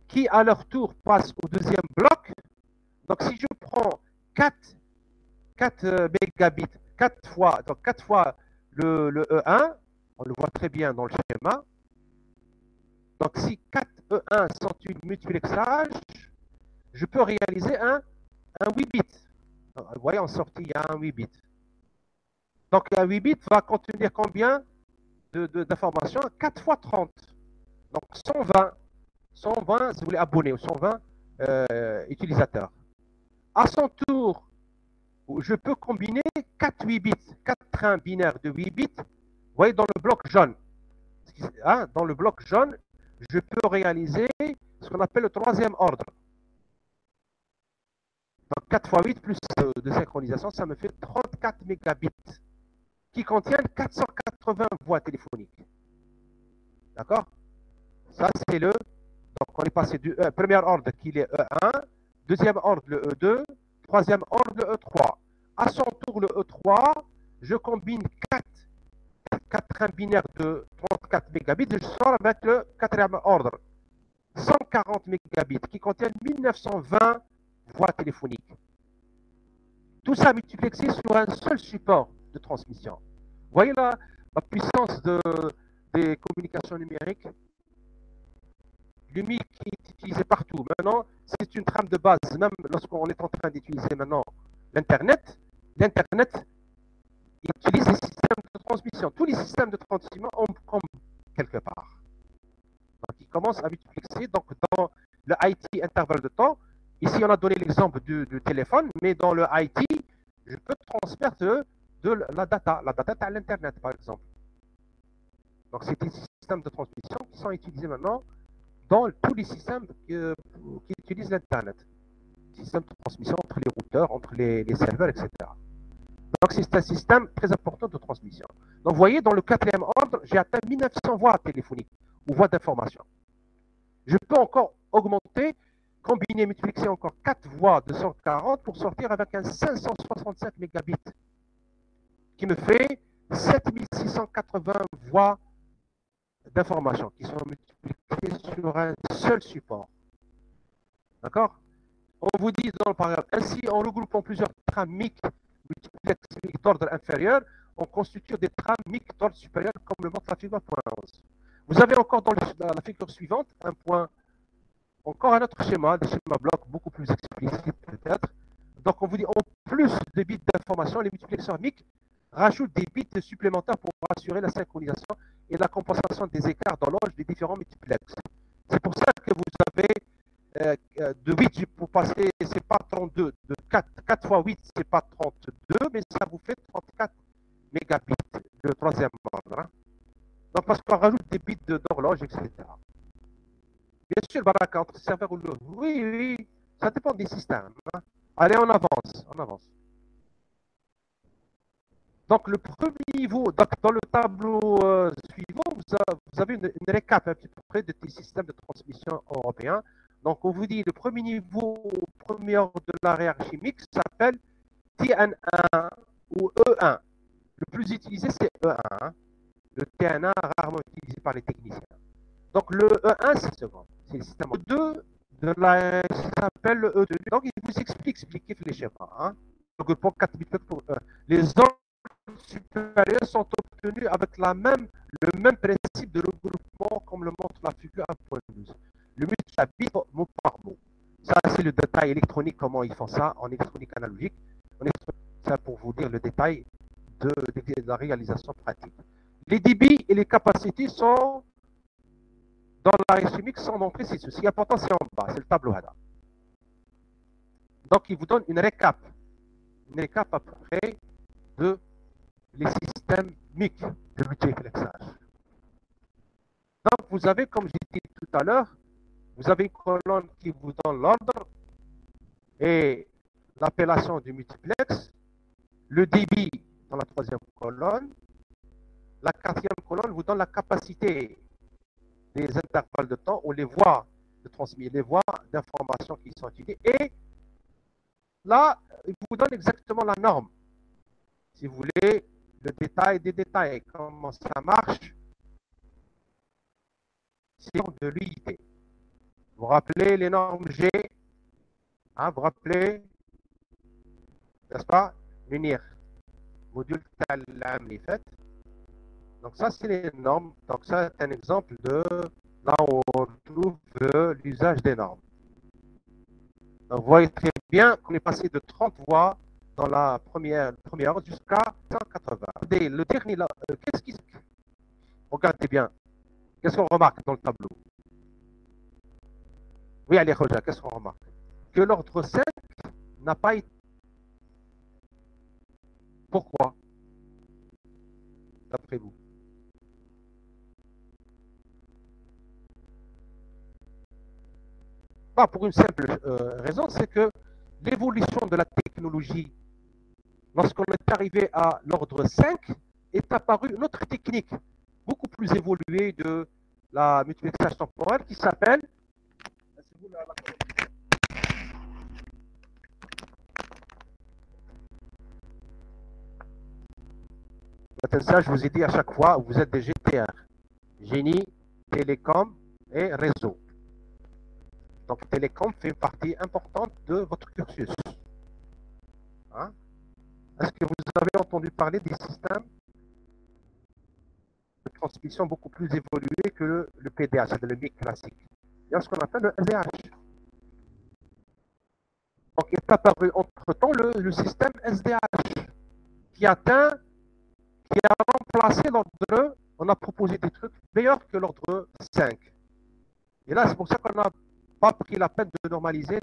qui à leur tour passent au deuxième bloc. Donc si je prends 4 mégabits, 4 fois, donc 4 fois le E1, on le voit très bien dans le schéma. Donc si 4 E1 sont une multiplexage, je peux réaliser un 8 bits. Vous voyez, en sortie, il y a un 8 bits. Donc un 8 bits va contenir combien d'informations? 4 fois 30. Donc 120, si vous voulez, abonnés, ou 120 utilisateurs. À son tour, je peux combiner 4 8 bits, 4 trains binaires de 8 bits. Vous voyez, dans le bloc jaune. Hein, dans le bloc jaune, je peux réaliser ce qu'on appelle le troisième ordre. Donc 4 fois 8 plus de synchronisation, ça me fait 34 mégabits qui contiennent 480 voies téléphoniques. D'accord? Ça, c'est le... Donc, on est passé du premier ordre qui est E1, deuxième ordre le E2, troisième ordre le E3. À son tour, le E3, je combine 4 trains binaires de 34 mégabits, je sors avec le quatrième ordre, 140 mégabits, qui contiennent 1920 voies téléphoniques. Tout ça multiplexé sur un seul support de transmission. Vous voyez la puissance des communications numériques? Le MIC est utilisé partout. Maintenant, c'est une trame de base. Même lorsqu'on est en train d'utiliser maintenant l'Internet, l'Internet utilise des systèmes de transmission, tous les systèmes de transmission ont comme quelque part. Donc, ils commencent à multiplexer. Donc, dans le IT intervalle de temps, ici, on a donné l'exemple du téléphone, mais dans le IT, je peux transmettre de la data à l'Internet, par exemple. Donc, c'est des systèmes de transmission qui sont utilisés maintenant dans tous les systèmes qui utilisent l'Internet. Système de transmission entre les routeurs, entre les serveurs, etc. Donc, c'est un système très important de transmission. Donc, vous voyez, dans le quatrième ordre, j'ai atteint 1900 voies téléphoniques ou voies d'information. Je peux encore augmenter, combiner, multiplexer encore 4 voies de 140 pour sortir avec un 565 mégabits, qui me fait 7680 voies d'information qui sont multipliées sur un seul support. D'accord? On vous dit dans le paragraphe, ainsi en regroupant plusieurs trames MIC d'ordre inférieur, on constitue des trames MIC d'ordre supérieur comme le montre la figure point 11. Vous avez encore dans la figure suivante un point, encore un autre schéma, des schémas blocs beaucoup plus explicites peut-être. Donc on vous dit en plus de bits d'information, les multiplexeurs MIC rajoutent des bits supplémentaires pour assurer la synchronisation et la compensation des écarts d'horloge des différents multiplexes. C'est pour ça que vous avez de 8 pour passer, c'est pas 32, de 4 fois 8, c'est pas 32, mais ça vous fait 34 mégabits, le troisième ordre. Hein. Donc parce qu'on rajoute des bits d'horloge, etc. Bien sûr, Baraka, entre serveur ou le... Oui, ça dépend des systèmes. Hein. Allez, on avance, on avance. Donc, le premier niveau, donc, dans le tableau suivant, vous avez une récap un petit peu près de tes systèmes de transmission européens. Donc, on vous dit le premier niveau, premier ordre de la hiérarchie mixte s'appelle TN1 ou E1. Le plus utilisé, c'est E1. Hein. Le TN1 rarement utilisé par les techniciens. Donc, le E1, c'est second. C'est le système E2 de la s'appelle le E2. Donc, il vous explique les schémas. Hein. Donc, pour 4 bits pour les ordres supérieurs sont obtenus avec le même principe de regroupement comme le montre la figure 1.12. Le multi-bit mot par mot. Ça, c'est le détail électronique, comment ils font ça en électronique analogique. Ça pour vous dire le détail de la réalisation pratique. Les débits et les capacités sont dans la chimique sont montrés, c'est ceci. Important, c'est en bas, c'est le tableau HADA. Donc, il vous donne une récap à peu près de les systèmes MIC de multiplexage. Donc, vous avez, comme j'ai dit tout à l'heure, vous avez une colonne qui vous donne l'ordre et l'appellation du multiplex, le débit dans la troisième colonne, la quatrième colonne vous donne la capacité des intervalles de temps ou les voies de transmission, les voies d'information qui sont utilisées. Et là, il vous donne exactement la norme. Si vous voulez, le détail des détails, comment ça marche, c'est de l'UIT. Vous rappelez les normes G, hein, vous rappelez, n'est-ce pas, l'UNIR, module TALAM, les fêtes. Donc ça, c'est les normes. Donc ça, c'est un exemple de là où on trouve l'usage des normes. Donc vous voyez très bien qu'on est passé de 30 voies dans la première ordre jusqu'à 180. Le dernier, qu'est-ce qui... Regardez bien. Qu'est-ce qu'on remarque dans le tableau? Oui, allez, Roja, qu'est-ce qu'on remarque? Que l'ordre 5 n'a pas été... Pourquoi? D'après vous? Bah, pour une simple raison, c'est que l'évolution de la technologie, lorsqu'on est arrivé à l'ordre 5, est apparue une autre technique, beaucoup plus évoluée de la multiplexage temporel qui s'appelle... Ça, je vous ai dit à chaque fois, vous êtes des GTR, génie, télécom et réseau. Donc, télécom fait une partie importante de votre cursus. Hein? Est-ce que vous avez entendu parler des systèmes de transmission beaucoup plus évolués que le PDH, c'est le MIC classique? Il y a ce qu'on appelle le SDH. Donc, il est apparu entre-temps le système SDH qui qui a remplacé l'ordre, on a proposé des trucs meilleurs que l'ordre 5. Et là, c'est pour ça qu'on n'a pas pris la peine de normaliser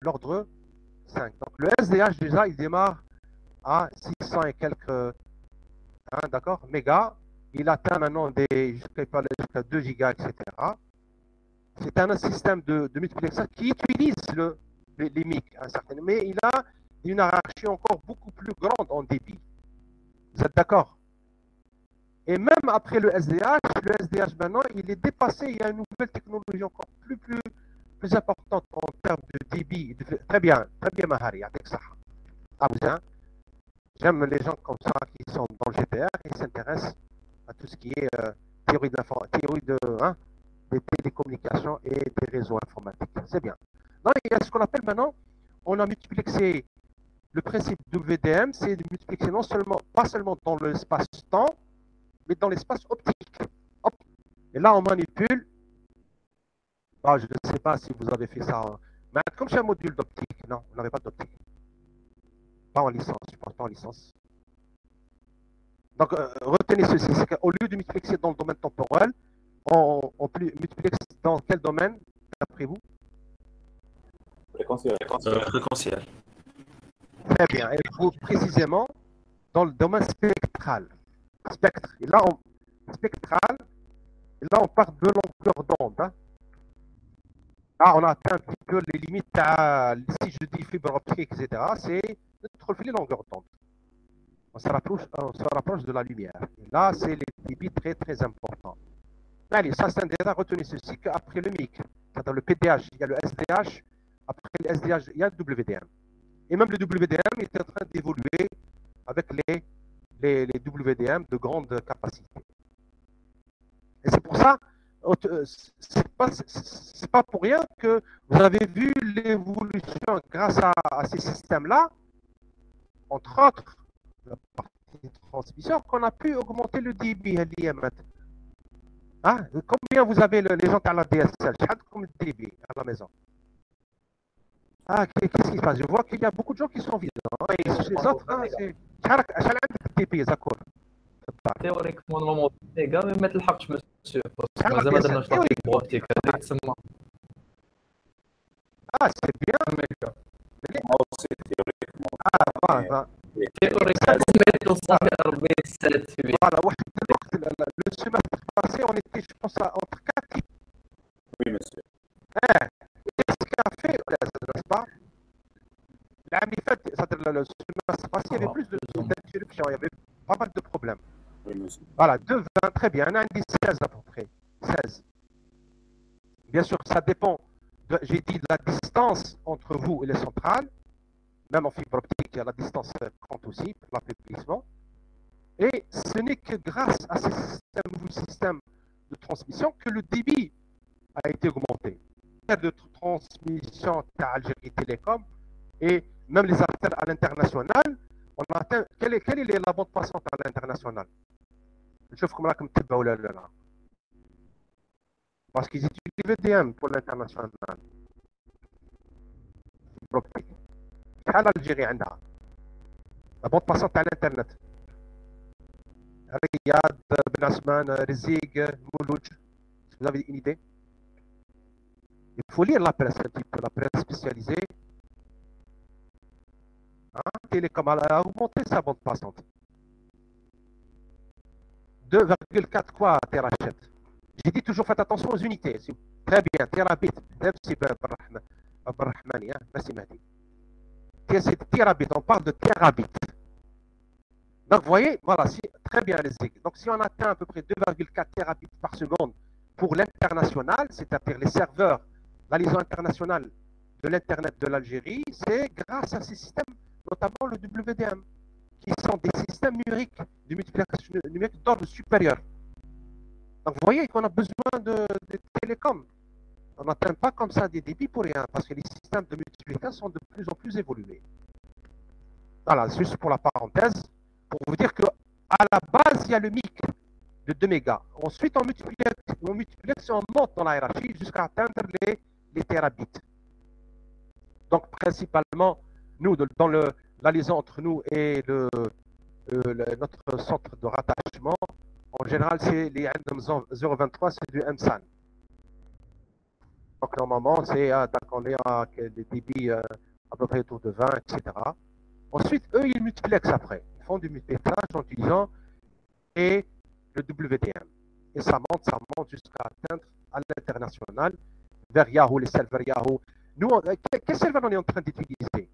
l'ordre 5. Donc le SDH, déjà, il démarre à 600 et quelques d'accord, mégas. Il atteint maintenant jusqu'à 2 gigas, etc. C'est un système de multiplexeur qui utilise les MIC, mais il a une hiérarchie encore beaucoup plus grande en débit. Vous êtes d'accord? Et même après le SDH maintenant, il est dépassé. Il y a une nouvelle technologie encore plus importante en termes de débit. Très bien, Mahari, avec ça. Ah, vous hein? J'aime les gens comme ça qui sont dans le GPR et s'intéressent à tout ce qui est théorie des télécommunications et des réseaux informatiques. C'est bien. Non, il y a ce qu'on appelle maintenant, on a multiplexé le principe WDM, c'est de multiplexer pas seulement dans l'espace-temps, mais dans l'espace optique. Hop. Et là, on manipule. Ah, je ne sais pas si vous avez fait ça. Mais comme c'est un module d'optique, non, on n'avait pas d'optique. Pas en licence, je pense pas en licence. Donc, retenez ceci, c'est qu'au lieu de multiplexer dans le domaine temporel, on multiplexe dans quel domaine, d'après vous? Fréquentiel. Fréquentiel. Très bien. Et vous, précisément, dans le domaine spectral. Spectre. Et là, on part de longueur d'onde. Hein. Là, on a atteint un petit peu les limites si je dis fibre optique, etc., c'est notre filet longueur d'onde. On se rapproche de la lumière. Et là, c'est les débits très, très importants. Allez, ça, c'est un détail. Retenez ceci qu'après le MIC, c'est-à-dire le PDH, il y a le SDH. Après le SDH, il y a le WDM. Et même le WDM est en train d'évoluer avec les WDM de grande capacité. Et c'est pour ça, c'est pas pour rien que vous avez vu l'évolution grâce à ces systèmes-là, entre autres, la partie de transmission, qu'on a pu augmenter le débit à l'IMET. Hein? Combien vous avez les gens à la DSL? Combien de débit à la maison? Ah, qu'est-ce qui se passe? Je vois qu'il y a beaucoup de gens qui sont vides. Hein? Et les autres, hein, c'est... شحال عندك ديبي زكور؟ تيوريكمون نورمال ميغا ما تلحقش مسيو مازال ما درناش لا فيبر اوبتيك هذيك تسمى سي بيان ميغا aussi théoriquement. تيوريكمون سميتو صافي 47 في فوالا واحد الوقت لو سيمستر باسي اون ايتي جو بونس اونتر 4. Oui, monsieur. Qu'est-ce qu'il a fait, n'est-ce pas? العام اللي فات c'est-à-dire le semestre passé, il y avait plus d'interruptions, il y avait pas mal de problèmes. Oui, monsieur. Voilà, 2,20, très bien. On a un 16 à peu près. 16. Bien sûr, ça dépend, j'ai dit, de la distance entre vous et les centrales. Même en fibre optique, la distance compte aussi pour l'affaiblissement. Et ce n'est que grâce à ces nouveaux systèmes de transmission que le débit a été augmenté. De transmission à Algérie Télécom et même les affaires à l'international, on a atteint. Quelle est la bande passante à l'international? نشوفكم راكم تتبعوا ولا لا؟ parce qu'ils utilisent le VDM pour l'international. شحال الجيري عندها la bande passante à l'internet؟ رياض، بن عثمان، رزيق، مولوج. Vous avez une idée? Il faut lire la presse un petit peu, la presse spécialisée. Télécom a augmenté sa bande passante. 2,4 quoi terachète. J'ai dit toujours faites attention aux unités. Très bien, terabit. C'est terabit, on parle de terabit. Donc vous voyez, voilà, très bien les aiguilles. Donc si on atteint à peu près 2,4 terabits par seconde pour l'international, c'est-à-dire les serveurs, la liaison internationale de l'Internet de l'Algérie, c'est grâce à ces systèmes, notamment le WDM, qui sont des systèmes numériques de multiplication numérique d'ordre supérieur. Donc vous voyez qu'on a besoin de télécoms. On n'atteint pas comme ça des débits pour rien, parce que les systèmes de multiplication sont de plus en plus évolués. Voilà, juste pour la parenthèse, pour vous dire qu'à la base, il y a le MIC de 2 mégas. Ensuite, on multiplexe et on monte dans la hiérarchie jusqu'à atteindre les terabits. Donc, principalement, nous, dans la liaison entre nous et notre centre de rattachement, en général, c'est les 0,23, c'est du MSAN. Donc, normalement, on est à des débits à peu près autour de 20, etc. Ensuite, eux, ils multiplexent après. Ils font du multiplexage en utilisant le WDM. Et ça monte jusqu'à atteindre à l'international, vers Yahoo, les serveurs Yahoo. Nous, quel serveur on est en train d'utiliser?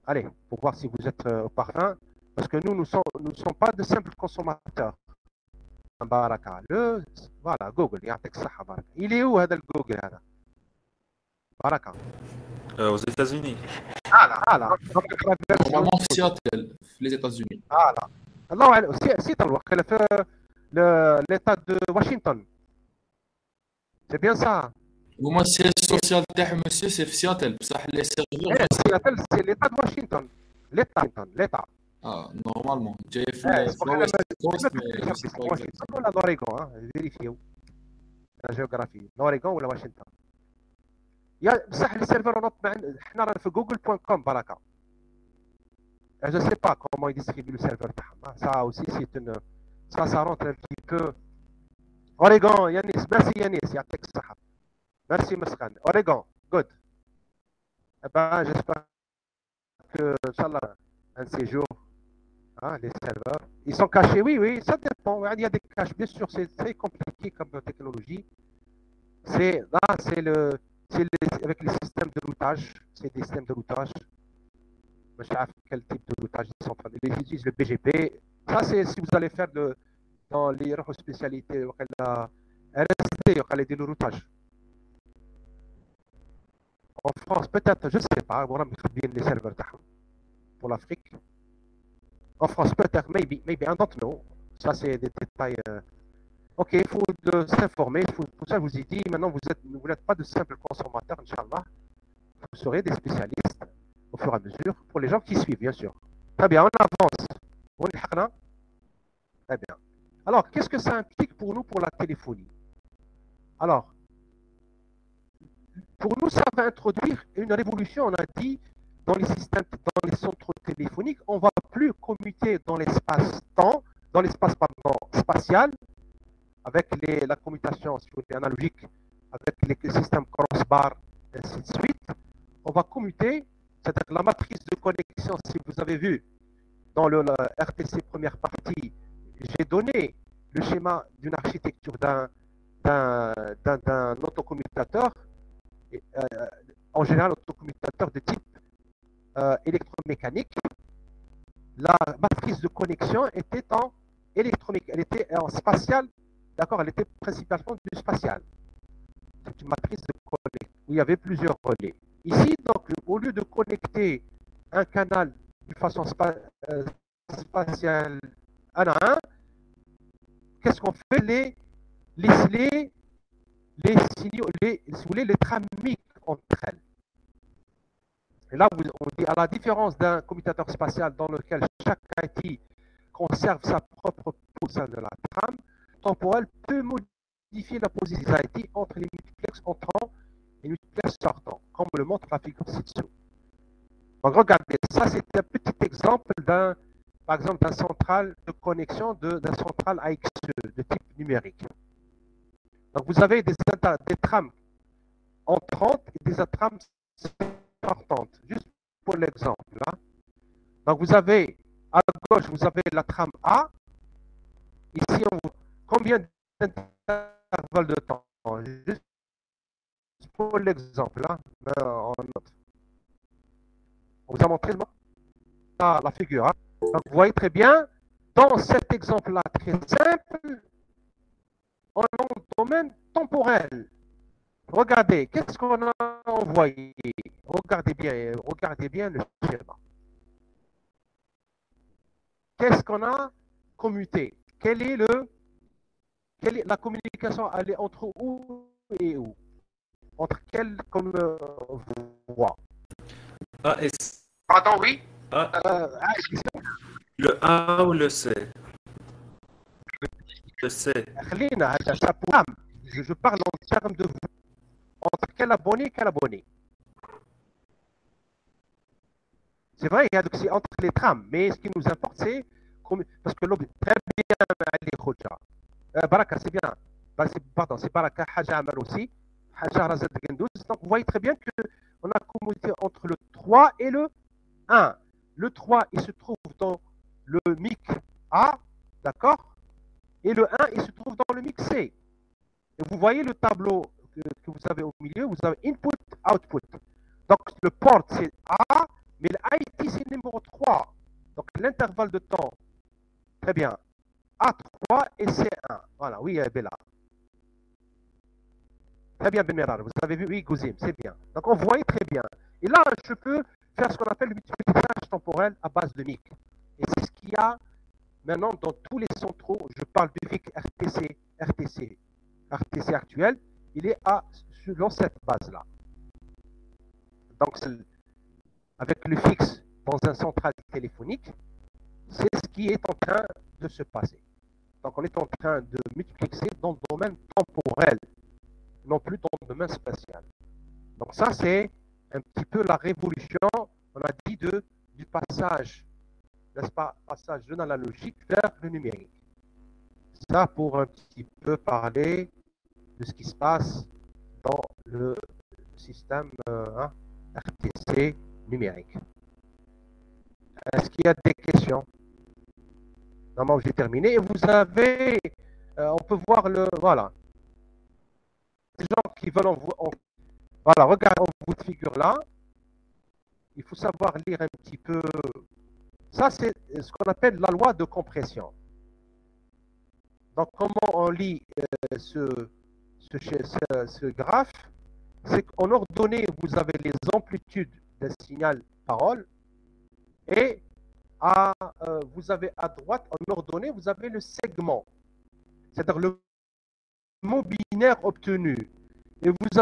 Allez, pour voir si vous êtes au parfum, parce que nous ne sommes pas de simples consommateurs. Baraka. Voilà, Google, il est où Google? Baraka. Aux États-Unis. Voilà. Normalement, Seattle, les États-Unis. Voilà. Alors, c'est l'État de Washington. C'est bien ça. Moi, c'est social, monsieur, c'est Seattle. Les serveurs. Seattle, c'est l'État de Washington. L'État. Ah, normalement. J'ai fait l'Oregon, vérifiez la géographie. L'Oregon ou la Washington. Il y a les serveurs en fait google.com baraka. Je ne sais pas comment ils distribuent le serveur. Ça aussi, c'est une. Ça rentre un petit peu. Oregon, Yanis, merci Yanis, Yatek Saha. Merci Maskan. Oregon, good. Eh ben, j'espère que, Inch'Allah, un de ces jours, les serveurs, ils sont cachés, oui, ça dépend. Il y a des caches, bien sûr, c'est très compliqué comme technologie. Avec les systèmes de routage, c'est des systèmes de routage. Je ne sais pas quel type de routage ils sont en train de. Ils utilisent le BGP. Ça, c'est si vous allez faire dans les spécialités, RST, le routage. En France, peut-être, je ne sais pas, on a bien les serveurs pour l'Afrique. En France, peut-être, maybe, I don't know. Ça, c'est des détails. Ok, il faut s'informer. Pour ça, je vous ai dit, maintenant, vous n'êtes pas de simples consommateurs, Inch'Allah. Vous serez des spécialistes au fur et à mesure, pour les gens qui suivent, bien sûr. Très bien, on avance. On est très bien. Alors, qu'est-ce que ça implique pour nous pour la téléphonie? Alors, pour nous, ça va introduire une révolution, on a dit, dans les systèmes, dans les centres téléphoniques. On ne va plus commuter dans l'espace-temps, dans l'espace spatial, avec la commutation analogique, avec les systèmes crossbar, et ainsi de suite. On va commuter, c'est-à-dire la matrice de connexion, si vous avez vu, dans le RTC première partie, j'ai donné le schéma d'une architecture d'un autocommutateur, en général autocommutateur de type électromécanique. La matrice de connexion était en électromécanique, elle était en spatial, d'accord, elle était principalement du spatial. C'est une matrice de connexion où il y avait plusieurs relais. Ici, donc, au lieu de connecter un canal de façon spatiale un à un, qu'est-ce qu'on fait? Les signaux, si vous voulez, les tramiques entre elles. Et là, on dit, à la différence d'un commutateur spatial dans lequel chaque IT conserve sa propre position de la trame temporelle, peut modifier la position des IT entre les multiplex entrants et les multiplex sortants, comme le montre la figure ci-dessous. Donc, regardez, ça c'est un petit exemple par exemple, d'un central de connexion d'un central AXE de type numérique. Donc, vous avez des trames entrantes et des trames sortantes, juste pour l'exemple. Donc, vous avez, à gauche, vous avez la trame A. Ici, combien d'intervalles de temps? Juste pour l'exemple. On vous a montré la figure. Donc, vous voyez très bien, dans cet exemple-là, très simple, on est dans le domaine temporel. Regardez, qu'est-ce qu'on a envoyé? Regardez bien le schéma. Qu'est-ce qu'on a commuté? Quelle est la communication? Elle est entre où et où? Entre quelle voie? AS. Pardon, oui? Le A ou le C? Le C. Je parle en termes de vous. Entre quel abonné et quel abonné? C'est vrai, il y a c'est entre les trames, mais ce qui nous importe, c'est parce que l'objet très bien, Ali Khoja. Baraka, c'est bien. Pardon, c'est Baraka Haja Amal aussi. Haja Razat Gendous. Donc, vous voyez très bien qu'on a communauté entre le 3 et le 1. Le 3, il se trouve dans le mic A, d'accord? Et le 1, il se trouve dans le mic C. Et vous voyez le tableau que vous avez au milieu, vous avez input, output. Donc, le port, c'est A, mais l'IT, c'est le numéro 3. Donc, l'intervalle de temps, très bien, A3 et C1. Voilà, oui, Bella. Très bien, Benmerar, vous avez vu, oui, Gouzim, c'est bien. Donc, on voit très bien. Et là, je peux faire ce qu'on appelle le multiplexage temporel à base de MIC. Et c'est ce qu'il y a maintenant dans tous les centraux. Je parle du FIC RTC actuel. Il est selon cette base-là. Donc, avec le fixe dans un central téléphonique, c'est ce qui est en train de se passer. Donc, on est en train de multiplexer dans le domaine temporel, non plus dans le domaine spatial. Donc, ça, c'est un petit peu la révolution, on a dit, du passage, n'est-ce pas, passage de l'analogique vers le numérique. Ça, pour un petit peu parler de ce qui se passe dans le système RTC numérique. Est-ce qu'il y a des questions? Normalement, j'ai terminé. Et vous avez, on peut voir voilà. Les gens qui veulent voilà, regardez votre figure là. Il faut savoir lire un petit peu. Ça, c'est ce qu'on appelle la loi de compression. Donc, comment on lit ce graphe? C'est qu'en ordonnée, vous avez les amplitudes d'un signal parole et vous avez à droite, en ordonnée, vous avez le segment, c'est-à-dire le mot binaire obtenu. Et vous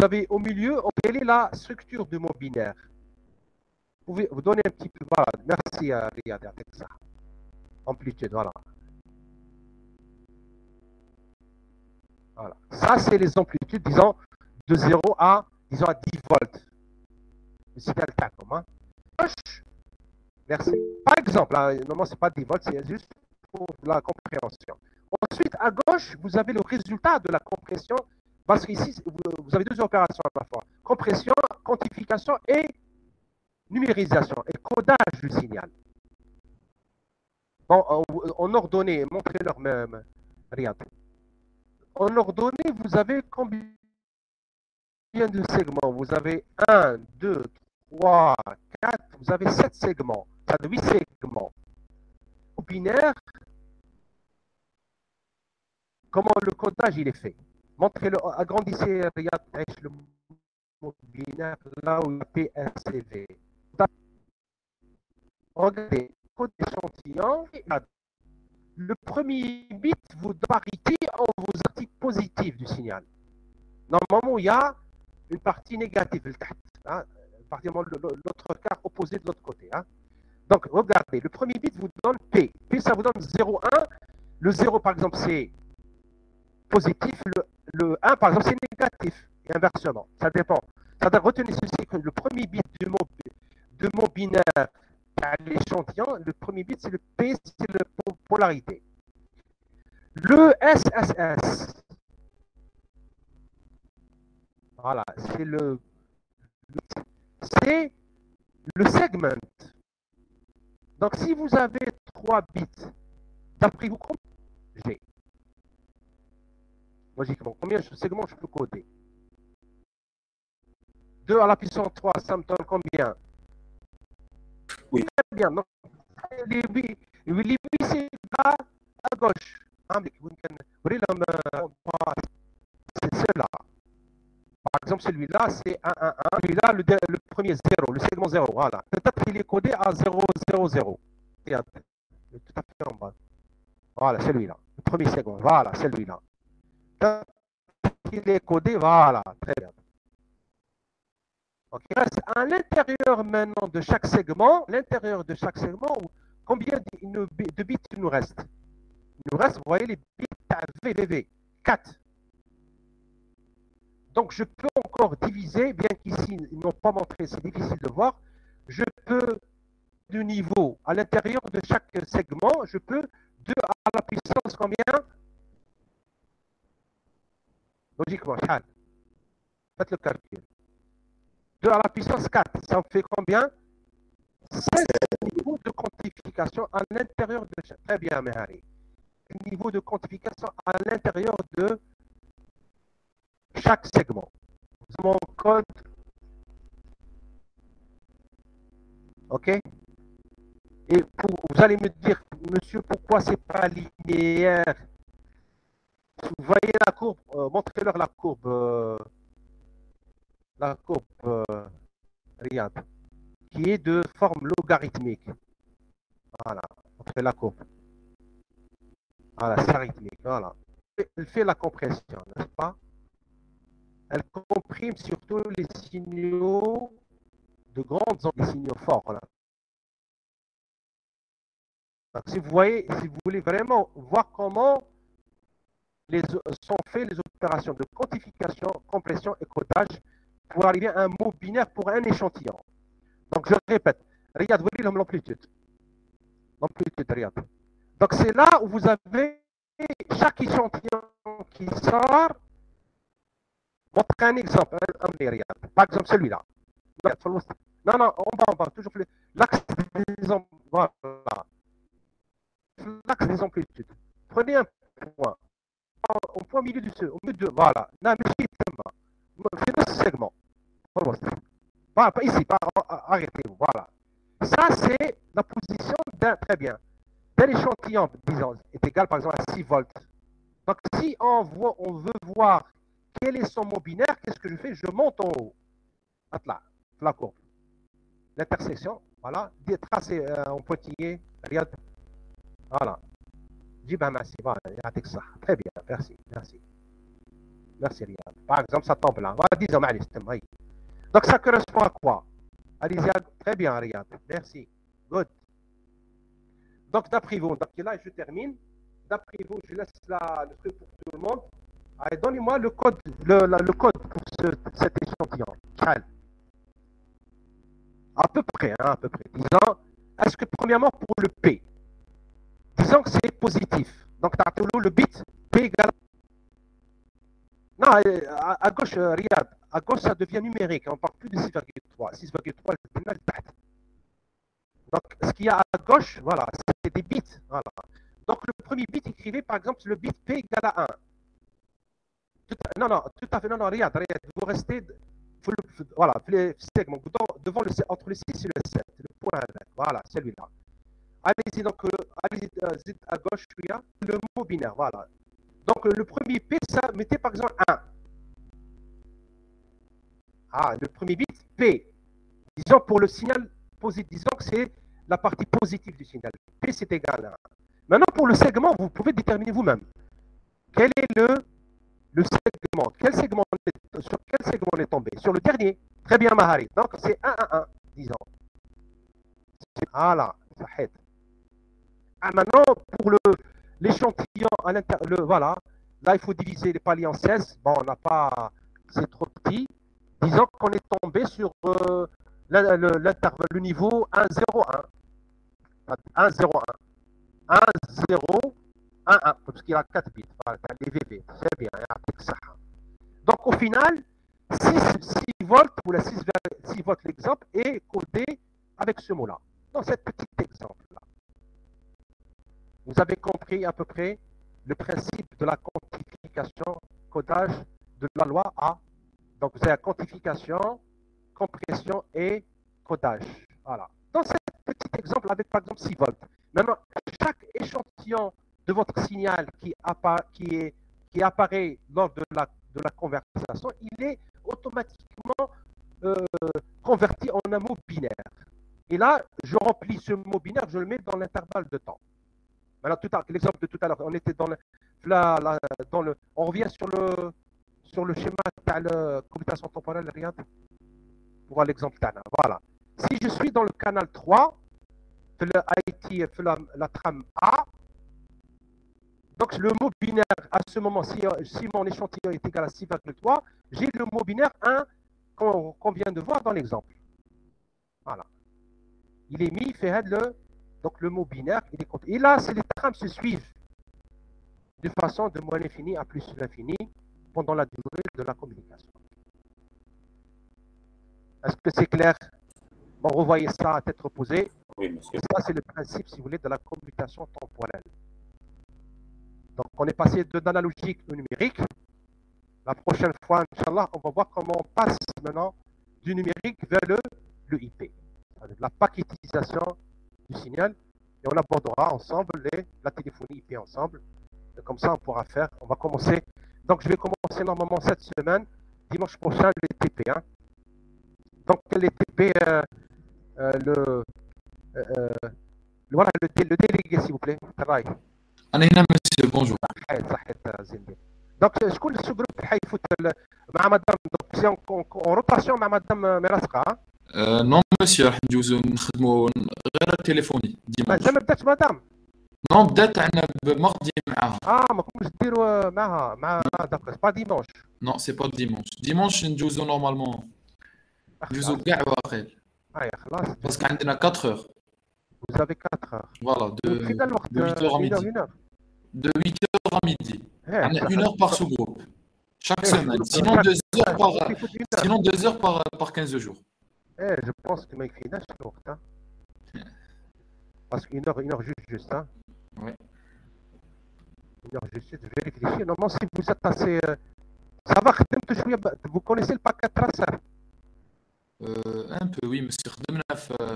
avez au milieu, quelle est la structure du mot binaire? Vous pouvez vous donner un petit peu, voilà, merci à Riyad avec ça. Amplitude, voilà. Voilà. Ça, c'est les amplitudes, disons, de 0 à, disons, à 10 volts. Le signal TACOM. Hein. Merci. Par exemple, là, normalement, ce n'est pas 10 volts, c'est juste pour la compréhension. Ensuite, à gauche, vous avez le résultat de la compression, parce qu'ici, vous avez deux opérations à la fois. Compression, quantification et numérisation, et codage du signal. Bon, en ordonnée, montrez-leur même, Riyad. En ordonnée, vous avez combien de segments? Vous avez 1, 2, 3, 4, vous avez 7 segments. Ça a 8 segments. Au binaire, comment le codage il est fait? Montrez-le, agrandissez, Riyad, le mot binaire, là où il y a PRCV. Regardez, code d'échantillon, le premier bit vous donne parité en vos articles positifs du signal. Normalement, il y a une partie négative, hein, l'autre quart opposé de l'autre côté. Hein. Donc, regardez, le premier bit vous donne P. P, ça vous donne 0, 1. Le 0, par exemple, c'est positif. Le 1, par exemple, c'est négatif. Et inversement, ça dépend. Ça doit retenir ceci, que le premier bit du mot binaire à l'échantillon, le premier bit, c'est le P, c'est la polarité. Le SSS, voilà, c'est le segment. Donc, si vous avez 3 bits, d'après vous, combien j'ai? Logiquement, combien de segments je peux coder? 2 à la puissance 3, ça me donne combien? Oui. Très bien. Donc, les bits, c'est à gauche. C'est cela. Par exemple, celui-là, c'est 1, 1, 1. Celui-là, le premier 0, le segment 0. Voilà. Peut-être qu'il est codé à 0, 0, 0. Regarde. Tout à fait en bas. Voilà, celui-là. Le premier segment. Voilà, celui-là. Il est codé, voilà. Très bien. Donc, il reste à l'intérieur maintenant de chaque segment, combien de bits il nous reste? Il nous reste, vous voyez, les bits VVV, 4. Donc, je peux encore diviser, bien qu'ici, ils n'ont pas montré, c'est difficile de voir. je peux du niveau à l'intérieur de chaque segment, je peux 2 à la puissance combien? Logiquement, faites le calcul. 2 à la puissance 4, ça fait combien? 16 niveaux de quantification à l'intérieur de chaque. Très bien, Mehari. Niveau de quantification à l'intérieur de chaque segment. Mon code. OK? Et vous allez me dire, monsieur, pourquoi c'est pas linéaire? Vous voyez la courbe, montrez-leur la courbe. Riyad, qui est de forme logarithmique. Voilà, montrez la courbe. Voilà, c'est rythmique, voilà. Elle fait la compression, n'est-ce pas? Elle comprime surtout les signaux de grandes ondes, les signaux forts. Là. Donc, si vous voyez, si vous voulez vraiment voir comment sont faites les opérations de quantification, compression et codage pour arriver à un mot binaire pour un échantillon. Donc, je répète, Riyad, vous voyez l'amplitude. L'amplitude, Riyad. Donc, c'est là où vous avez chaque échantillon qui sort. Montre un exemple, Riyad. Par exemple, celui-là. Non, non, on va toujours l'axe des amplitudes. Voilà. L'axe des amplitudes. Prenez un point. Au point milieu du au milieu de. Voilà. Non, mais c'est ce segment. Voilà, pas ici, arrêtez-vous. Voilà. Ça, c'est la position d'un. Très bien. D'un échantillon, disons, est égal par exemple à 6 volts. Donc, si on veut voir quel est son mot binaire, qu'est-ce que je fais? Je monte en haut. Là, la courbe. L'intersection, voilà. Tracé en pointillé, Riyad. Voilà. Jibha Massi, voilà, ça. Très bien, merci, merci. Merci, Riyad. Par exemple, ça tombe là. Voilà, disons, donc, ça correspond à quoi? Allez-y, très bien, Riyad. Merci. Good. Donc, d'après vous, donc là, je termine. D'après vous, je laisse le truc pour tout le monde. Allez, donnez-moi le code, le code pour cet échantillon. À peu près, hein, à peu près. Disons, est-ce que premièrement, pour le P, disons que c'est positif. Donc, le bit P égale. Non, à gauche, Riyad, à gauche, ça devient numérique. On ne parle plus de 6,3. 6,3, le tête. Donc, ce qu'il y a à gauche, voilà, c'est des bits. Voilà. Donc, le premier bit, écrivez par exemple le bit P égale à 1. Non, tout à fait. Non, Riyad, vous restez. Voilà, les segments devant entre le 6 et le 7. Le point avec. Voilà, celui-là. Allez-y, donc, allez-y à gauche, le mot binaire. Voilà. Donc, le premier P, ça, mettez par exemple 1. Ah, le premier bit, P. Disons pour le signal positif, disons que c'est la partie positive du signal. P, c'est égal à 1. Maintenant, pour le segment, vous pouvez déterminer vous-même. Quel est le segment? Sur quel segment on est tombé? Sur le dernier. Très bien, Mahari. Donc, c'est 1 à 1, disons. Voilà, ça aide. Ah, maintenant, pour l'échantillon à l'intérieur, voilà. Là, il faut diviser les paliers en 16. Bon, on n'a pas. C'est trop petit. Disons qu'on est tombé sur l'intervalle, le niveau 1, 0, 1. 1, 0, 1. 1, 0, 1, 1. Parce qu'il y a 4 bits. Voilà, les VV. C'est bien. Donc, au final, 6 volts, ou la 6 volts, l'exemple, est codé avec ce mot-là. Dans cet petit exemple-là. Vous avez compris à peu près le principe de la quantification, codage de la loi A. Donc, vous avez la quantification, compression et codage. Voilà. Dans cet petit exemple, avec par exemple 6 volts. Maintenant, chaque échantillon de votre signal qui apparaît lors de la conversation, il est automatiquement converti en un mot binaire. Et là, je remplis ce mot binaire, je le mets dans l'intervalle de temps. Maintenant, l'exemple de tout à l'heure, on était on revient sur le schéma de la commutation temporelle, Riyad, pour voir l'exemple d'Anna. Voilà. Si je suis dans le canal 3, le IT, la trame A, donc le mot binaire, à ce moment, si mon échantillon est égal à 6,3, j'ai le mot binaire 1 qu'on vient de voir dans l'exemple. Voilà. il est mis, fait donc le mot binaire, il est compté. Et là, les trames se suivent de façon de moins l'infini à plus l'infini pendant la durée de la communication. Est-ce que c'est clair? Bon, revoyez ça à tête reposée. Oui, monsieur. Et ça, c'est le principe, si vous voulez, de la commutation temporelle. Donc, on est passé d'analogique au numérique. La prochaine fois, Inch'Allah, on va voir comment on passe maintenant du numérique vers le IP. Avec la paquetisation du signal. Et on abordera ensemble la téléphonie IP ensemble. Et comme ça, on pourra faire. On va commencer. Donc, je vais commencer normalement cette semaine. Dimanche prochain, les TP. Hein. Donc, les TP, voilà, le délégué, s'il vous plaît. Travail. أنا هنا monsieur, bonjour. صحيت زين. دونك شكون السو جروب اللي حيفوت مع مدام دونك سي اون روتاسيون مع مدام مراسقه Non monsieur, راح ندوزو نخدمو غير التليفوني ديماش. زعما بدات مدام نو بدات عنا بمغدي معاها. ما كنتش ديروا معها مع داك با ديمونش. نو سي با ديمونش. ديمونش ندوزو نورمالمون ندوزو كاع واقيل. خلاص باسكو عندنا 4 heures. Vous avez 4 heures. Voilà, de 8 heures à midi. De 8 heures à midi. On a 1 heure par sous-groupe. Chaque semaine. Sinon 2 heures par 15 jours. Je pense que ما يكفيناش الوقت. Parce qu'une heure juste. Hein. Oui. Une heure juste, je vais réfléchir. Normalement, si vous êtes assez... Ça va, vous connaissez le paquet tracer? Un peu, oui, monsieur.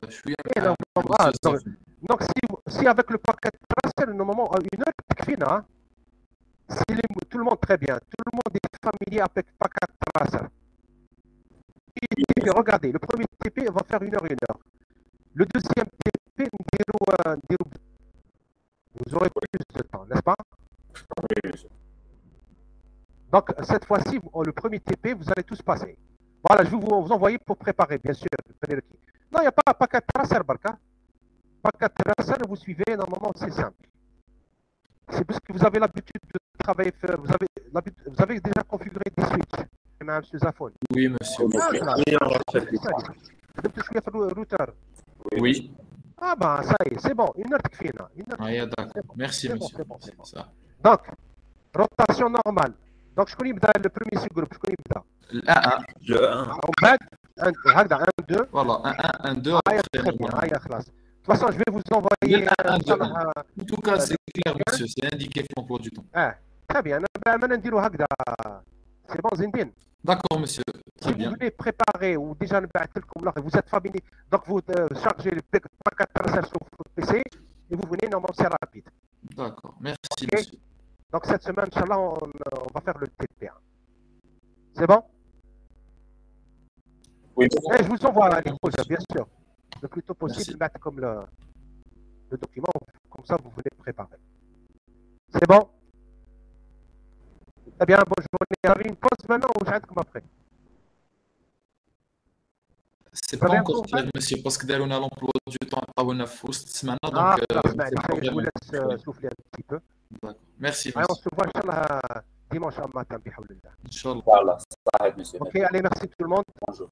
Je suis donc, si avec le paquet tracer, normalement, une heure, hein, si tout le monde très bien, tout le monde est familier avec le paquet tracer. Et regardez, le premier TP va faire 1 heure, 1 heure. Le deuxième TP, vous aurez plus de temps, n'est-ce pas? Oui, monsieur. Donc, cette fois-ci, le premier TP, vous allez tous passer. Voilà, je vais vous envoyer pour préparer, bien sûr. Non, il n'y a pas paquet tracer, Barca. Paquet tracer, vous suivez, normalement, c'est simple. C'est parce que vous avez l'habitude de travailler, vous avez déjà configuré des switches. Même sur Zafone. Oui, monsieur. Routeur. Oui. Ah ben, ça y est, c'est bon. 1 heure de fina. D'accord. Merci, monsieur. Bon. Donc, rotation normale. Donc, je connais le premier sous-groupe. Je connais le 1-1. Le 1. On va 1-2. Voilà, 1-1, 1-2. Très bien. De toute façon, je vais vous envoyer... En tout cas, c'est clair, monsieur. C'est indiqué l'emploi du temps. Très bien. C'est bon, Zindine. D'accord, monsieur. Très bien. Si vous voulez préparer ou déjà vous êtes familier, donc vous chargez le paquet tracer sur votre PC et vous venez, normalement, c'est rapide. D'accord. Merci, monsieur. Donc, cette semaine, Inch'Allah, on va faire le TP1. C'est bon? Oui. Et je vous envoie les choses, bien sûr. Le plus tôt possible, mettre comme le document, comme ça, vous venez préparer. C'est bon? Très bien, bonne journée. Vous avez une pause maintenant ou j'arrête comme après? C'est pas encore clair, monsieur, parce que d'ailleurs, on a l'emploi du temps à semaine, donc je vous laisse souffler un petit peu. D'accord. Merci, monsieur. On se voit, Inch'Allah, dimanche matin, bihaoulillah. Inch'Allah. Voilà, ça aide, monsieur. Ok, allez, merci tout le monde. Bonjour.